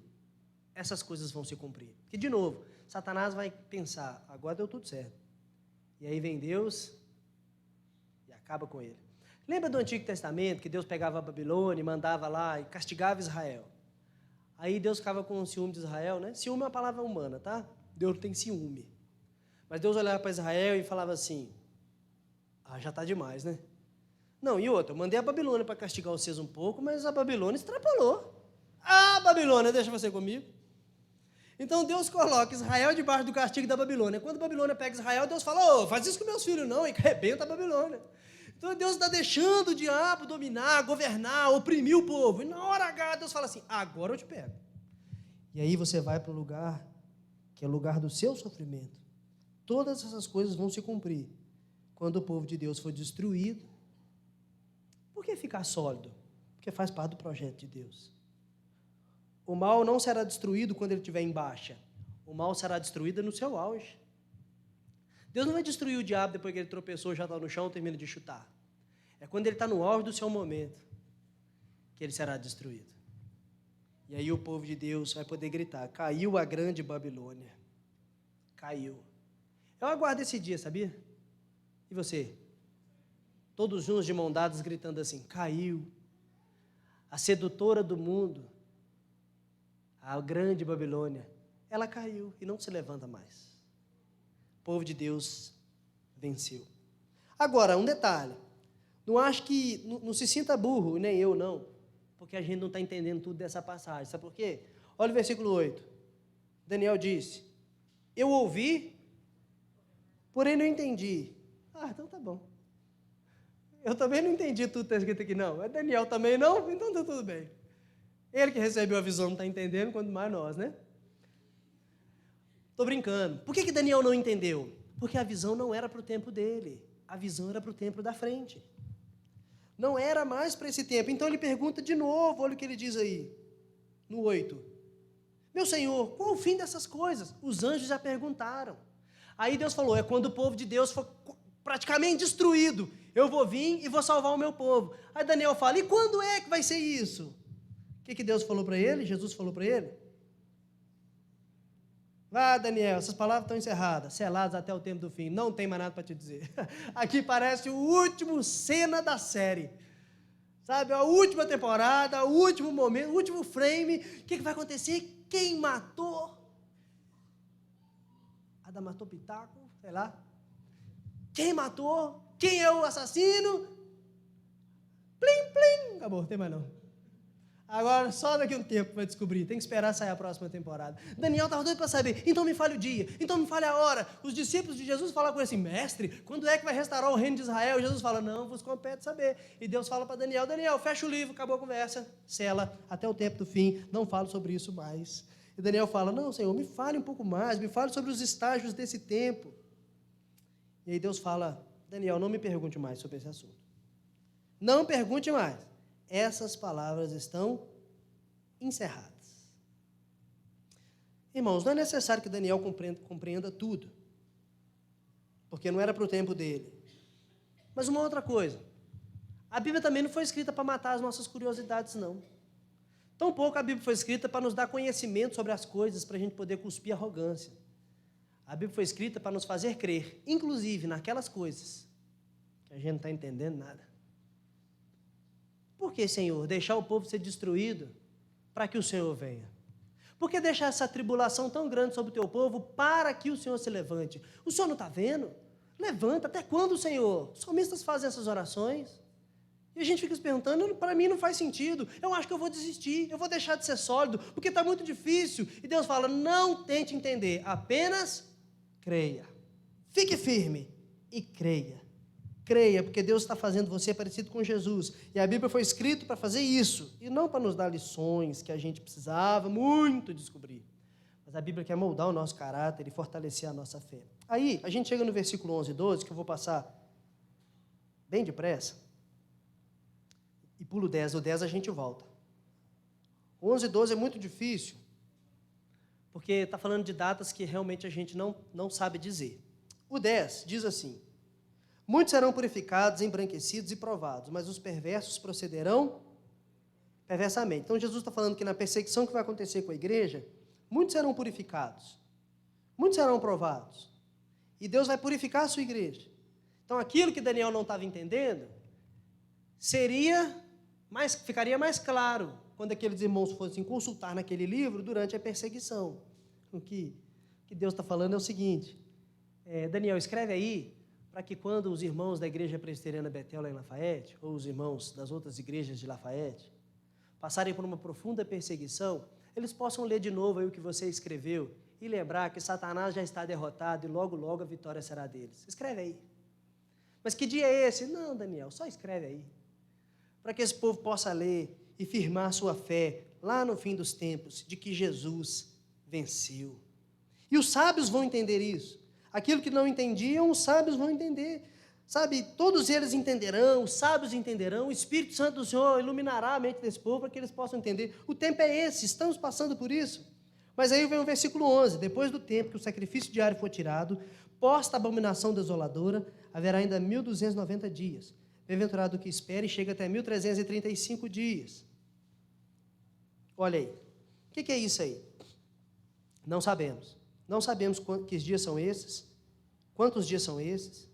essas coisas vão se cumprir? Porque, de novo, Satanás vai pensar, agora deu tudo certo. E aí vem Deus e acaba com ele. Lembra do Antigo Testamento, que Deus pegava a Babilônia e mandava lá e castigava Israel? Aí Deus ficava com o ciúme de Israel, né? Ciúme é uma palavra humana, tá? Deus tem ciúme. Mas Deus olhava para Israel e falava assim, já está demais, né? Não, e outra, eu mandei a Babilônia para castigar vocês um pouco, mas a Babilônia extrapolou. Babilônia, deixa você comigo. Então Deus coloca Israel debaixo do castigo da Babilônia. Quando a Babilônia pega Israel, Deus fala, faz isso com meus filhos não, e arrebenta a Babilônia. Então Deus está deixando o diabo dominar, governar, oprimir o povo. E na hora H, Deus fala assim, agora eu te pego. E aí você vai para o lugar, que é o lugar do seu sofrimento. Todas essas coisas vão se cumprir quando o povo de Deus for destruído. Por que ficar sólido? Porque faz parte do projeto de Deus. O mal não será destruído quando ele estiver em baixa. O mal será destruído no seu auge. Deus não vai destruir o diabo depois que ele tropeçou, já está no chão, termina de chutar. É quando ele está no auge do seu momento que ele será destruído. E aí o povo de Deus vai poder gritar, caiu a grande Babilônia. Caiu. Eu aguardo esse dia, sabia? E você? Todos juntos de mão dadas gritando assim, caiu. A sedutora do mundo, a grande Babilônia, ela caiu e não se levanta mais. O povo de Deus venceu. Agora, um detalhe. Não se sinta burro, nem eu não, porque a gente não está entendendo tudo dessa passagem. Sabe por quê? Olha o versículo 8. Daniel disse, eu ouvi, porém não entendi. Então tá bom. Eu também não entendi tudo que está escrito aqui, não. Mas Daniel também não, então tá tudo bem. Ele que recebeu a visão não está entendendo, quanto mais nós, né? Estou brincando. Por que Daniel não entendeu? Porque a visão não era para o tempo dele. A visão era para o tempo da frente. Não era mais para esse tempo. Então ele pergunta de novo, olha o que ele diz aí, no 8. Meu Senhor, qual o fim dessas coisas? Os anjos já perguntaram. Aí Deus falou, é quando o povo de Deus for praticamente destruído, eu vou vir e vou salvar o meu povo. Aí Daniel fala, e quando é que vai ser isso? O que Deus falou para ele? Jesus falou para ele? Vá, Daniel, essas palavras estão encerradas, seladas até o tempo do fim, não tem mais nada para te dizer. Aqui parece o último cena da série, sabe, a última temporada, o último momento, o último frame, o que vai acontecer? Quem matou? Adam matou Pitaco, sei lá. Quem matou? Quem é o assassino? Plim, plim, acabou, não tem mais não. Agora, só daqui a um tempo vai descobrir, tem que esperar sair a próxima temporada. Daniel estava doido para saber, então me fale o dia, então me fale a hora. Os discípulos de Jesus falam com ele assim, mestre, quando é que vai restaurar o reino de Israel? E Jesus fala, não, vos compete saber. E Deus fala para Daniel, Daniel, fecha o livro, acabou a conversa, sela, até o tempo do fim, não falo sobre isso mais. E Daniel fala, não, Senhor, me fale um pouco mais, me fale sobre os estágios desse tempo. E aí Deus fala, Daniel, não me pergunte mais sobre esse assunto. Não pergunte mais. Essas palavras estão encerradas. Irmãos, não é necessário que Daniel compreenda tudo, porque não era para o tempo dele. Mas uma outra coisa, a Bíblia também não foi escrita para matar as nossas curiosidades, não. Tampouco a Bíblia foi escrita para nos dar conhecimento sobre as coisas, para a gente poder cuspir arrogância. A Bíblia foi escrita para nos fazer crer, inclusive naquelas coisas que a gente não está entendendo nada. Por que, Senhor, deixar o povo ser destruído para que o Senhor venha? Por que deixar essa tribulação tão grande sobre o teu povo para que o Senhor se levante? O Senhor não está vendo? Levanta, até quando, Senhor? Os salmistas fazem essas orações. E a gente fica se perguntando, para mim não faz sentido. Eu acho que eu vou desistir, eu vou deixar de ser sólido, porque está muito difícil. E Deus fala, não tente entender, apenas creia. Fique firme e creia. Creia, porque Deus está fazendo você parecido com Jesus. E a Bíblia foi escrita para fazer isso, e não para nos dar lições que a gente precisava muito descobrir. Mas a Bíblia quer moldar o nosso caráter e fortalecer a nossa fé. Aí, a gente chega no versículo 11 e 12, que eu vou passar bem depressa, e pulo 10. O 10 a gente volta. O 11 e 12 é muito difícil, porque está falando de datas que realmente a gente não sabe dizer. O 10 diz assim, muitos serão purificados, embranquecidos e provados, mas os perversos procederão perversamente. Então, Jesus está falando que na perseguição que vai acontecer com a igreja, muitos serão purificados, muitos serão provados, e Deus vai purificar a sua igreja. Então, aquilo que Daniel não estava entendendo, ficaria mais claro quando aqueles irmãos fossem consultar naquele livro durante a perseguição. O que Deus está falando é o seguinte, Daniel, escreve aí, para que quando os irmãos da igreja presbiteriana Betel lá em Lafayette, ou os irmãos das outras igrejas de Lafayette, passarem por uma profunda perseguição, eles possam ler de novo aí o que você escreveu e lembrar que Satanás já está derrotado e logo, logo a vitória será deles. Escreve aí. Mas que dia é esse? Não, Daniel, só escreve aí. Para que esse povo possa ler e firmar sua fé lá no fim dos tempos, de que Jesus venceu. E os sábios vão entender isso. Aquilo que não entendiam, os sábios vão entender. Sabe, todos eles entenderão, os sábios entenderão, o Espírito Santo do Senhor iluminará a mente desse povo para que eles possam entender. O tempo é esse, estamos passando por isso. Mas aí vem o versículo 11, depois do tempo que o sacrifício diário for tirado, posta a abominação desoladora, haverá ainda 1.290 dias. Bem-aventurado o que espera e chega até 1.335 dias. Olha aí, o que é isso aí? Não sabemos. Não sabemos que dias são esses, quantos dias são esses,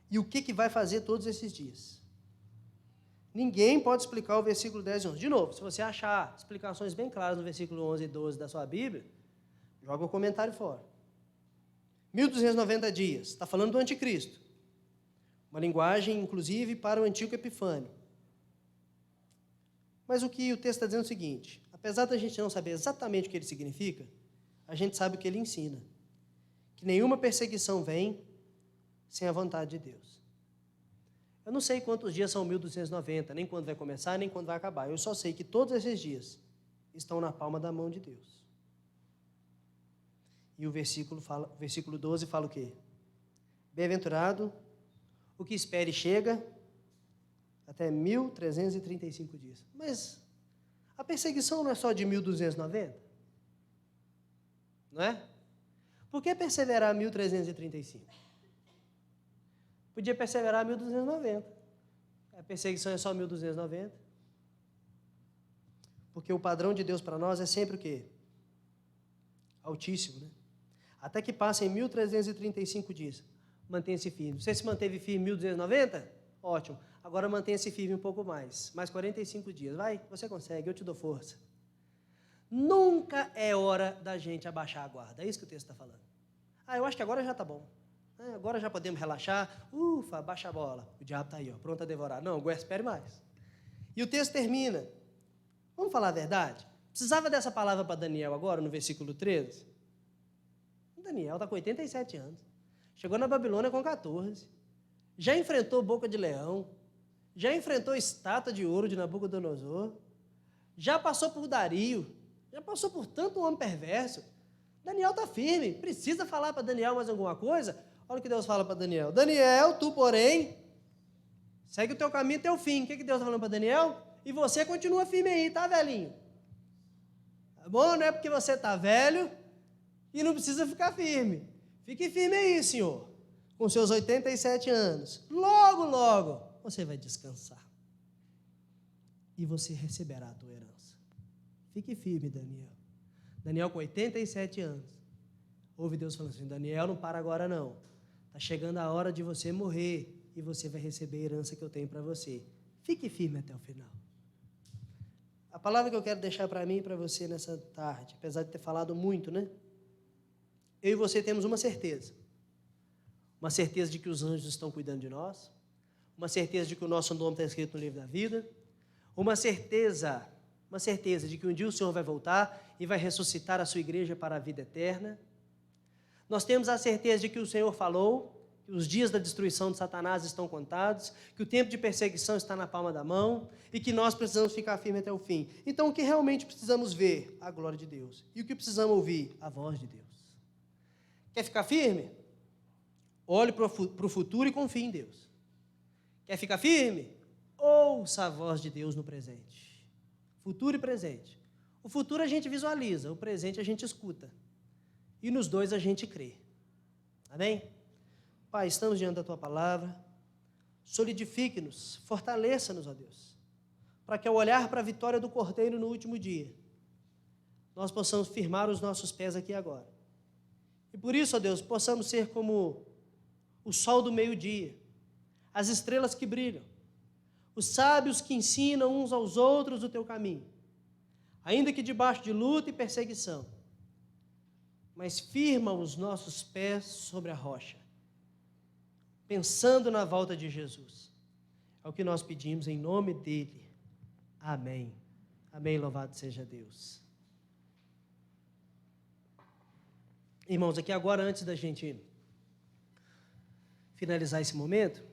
e o que vai fazer todos esses dias. Ninguém pode explicar o versículo 10 e 11. De novo, se você achar explicações bem claras no versículo 11 e 12 da sua Bíblia, joga o comentário fora. 1.290 dias, está falando do anticristo. Uma linguagem, inclusive, para o antigo Epifânio. Mas o que o texto está dizendo é o seguinte, apesar da gente não saber exatamente o que ele significa, a gente sabe o que ele ensina, que nenhuma perseguição vem sem a vontade de Deus. Eu não sei quantos dias são 1.290, nem quando vai começar, nem quando vai acabar. Eu só sei que todos esses dias estão na palma da mão de Deus. E o versículo 12 fala o quê? Bem-aventurado O que espere chega até 1.335 dias. Mas a perseguição não é só de 1.290? Não é? Por que perseverar 1.335? Podia perseverar 1.290. A perseguição é só 1.290. Porque o padrão de Deus para nós é sempre o quê? Altíssimo, né? Até que passem 1.335 dias. Mantenha-se firme. Você se manteve firme 1.290? Ótimo. Agora mantenha-se firme um pouco mais. Mais 45 dias. Vai, você consegue, eu te dou força. Nunca é hora da gente abaixar a guarda. É isso que o texto está falando. Eu acho que agora já está bom. Agora já podemos relaxar. Ufa, baixa a bola. O diabo está aí, ó, pronto a devorar. Não, agora espere mais. E o texto termina. Vamos falar a verdade? Precisava dessa palavra para Daniel agora, no versículo 13? Daniel está com 87 anos. Chegou na Babilônia com 14. Já enfrentou boca de leão. Já enfrentou estátua de ouro de Nabucodonosor. Já passou por Dario. Já passou por tanto homem perverso. Daniel está firme. Precisa falar para Daniel mais alguma coisa? Olha o que Deus fala para Daniel. Daniel, tu, porém, segue o teu caminho até o fim. O que Deus está falando para Daniel? E você continua firme aí, tá, velhinho? Tá bom? Não é porque você está velho e não precisa ficar firme. Fique firme aí, senhor. Com seus 87 anos. Logo, logo, você vai descansar. E você receberá a tua herança. Fique firme, Daniel. Daniel com 87 anos. Ouve Deus falando assim, Daniel, não para agora não. Está chegando a hora de você morrer e você vai receber a herança que eu tenho para você. Fique firme até o final. A palavra que eu quero deixar para mim e para você nessa tarde, apesar de ter falado muito, né? Eu e você temos uma certeza. Uma certeza de que os anjos estão cuidando de nós. Uma certeza de que o nosso nome está escrito no livro da vida. Uma certeza de que um dia o Senhor vai voltar e vai ressuscitar a sua igreja para a vida eterna. Nós temos a certeza de que o Senhor falou, que os dias da destruição de Satanás estão contados, que o tempo de perseguição está na palma da mão e que nós precisamos ficar firmes até o fim. Então, o que realmente precisamos ver? A glória de Deus. E o que precisamos ouvir? A voz de Deus. Quer ficar firme? Olhe para o futuro e confie em Deus. Quer ficar firme? Ouça a voz de Deus no presente. Futuro e presente. O futuro a gente visualiza, o presente a gente escuta. E nos dois a gente crê. Amém? Pai, estamos diante da Tua palavra. Solidifique-nos, fortaleça-nos, ó Deus, para que ao olhar para a vitória do Cordeiro no último dia, nós possamos firmar os nossos pés aqui agora. E por isso, ó Deus, possamos ser como o sol do meio-dia, as estrelas que brilham, os sábios que ensinam uns aos outros o Teu caminho, ainda que debaixo de luta e perseguição, mas firma os nossos pés sobre a rocha, pensando na volta de Jesus. É o que nós pedimos em nome dEle. Amém. Amém, louvado seja Deus. Irmãos, aqui agora, antes da gente finalizar esse momento,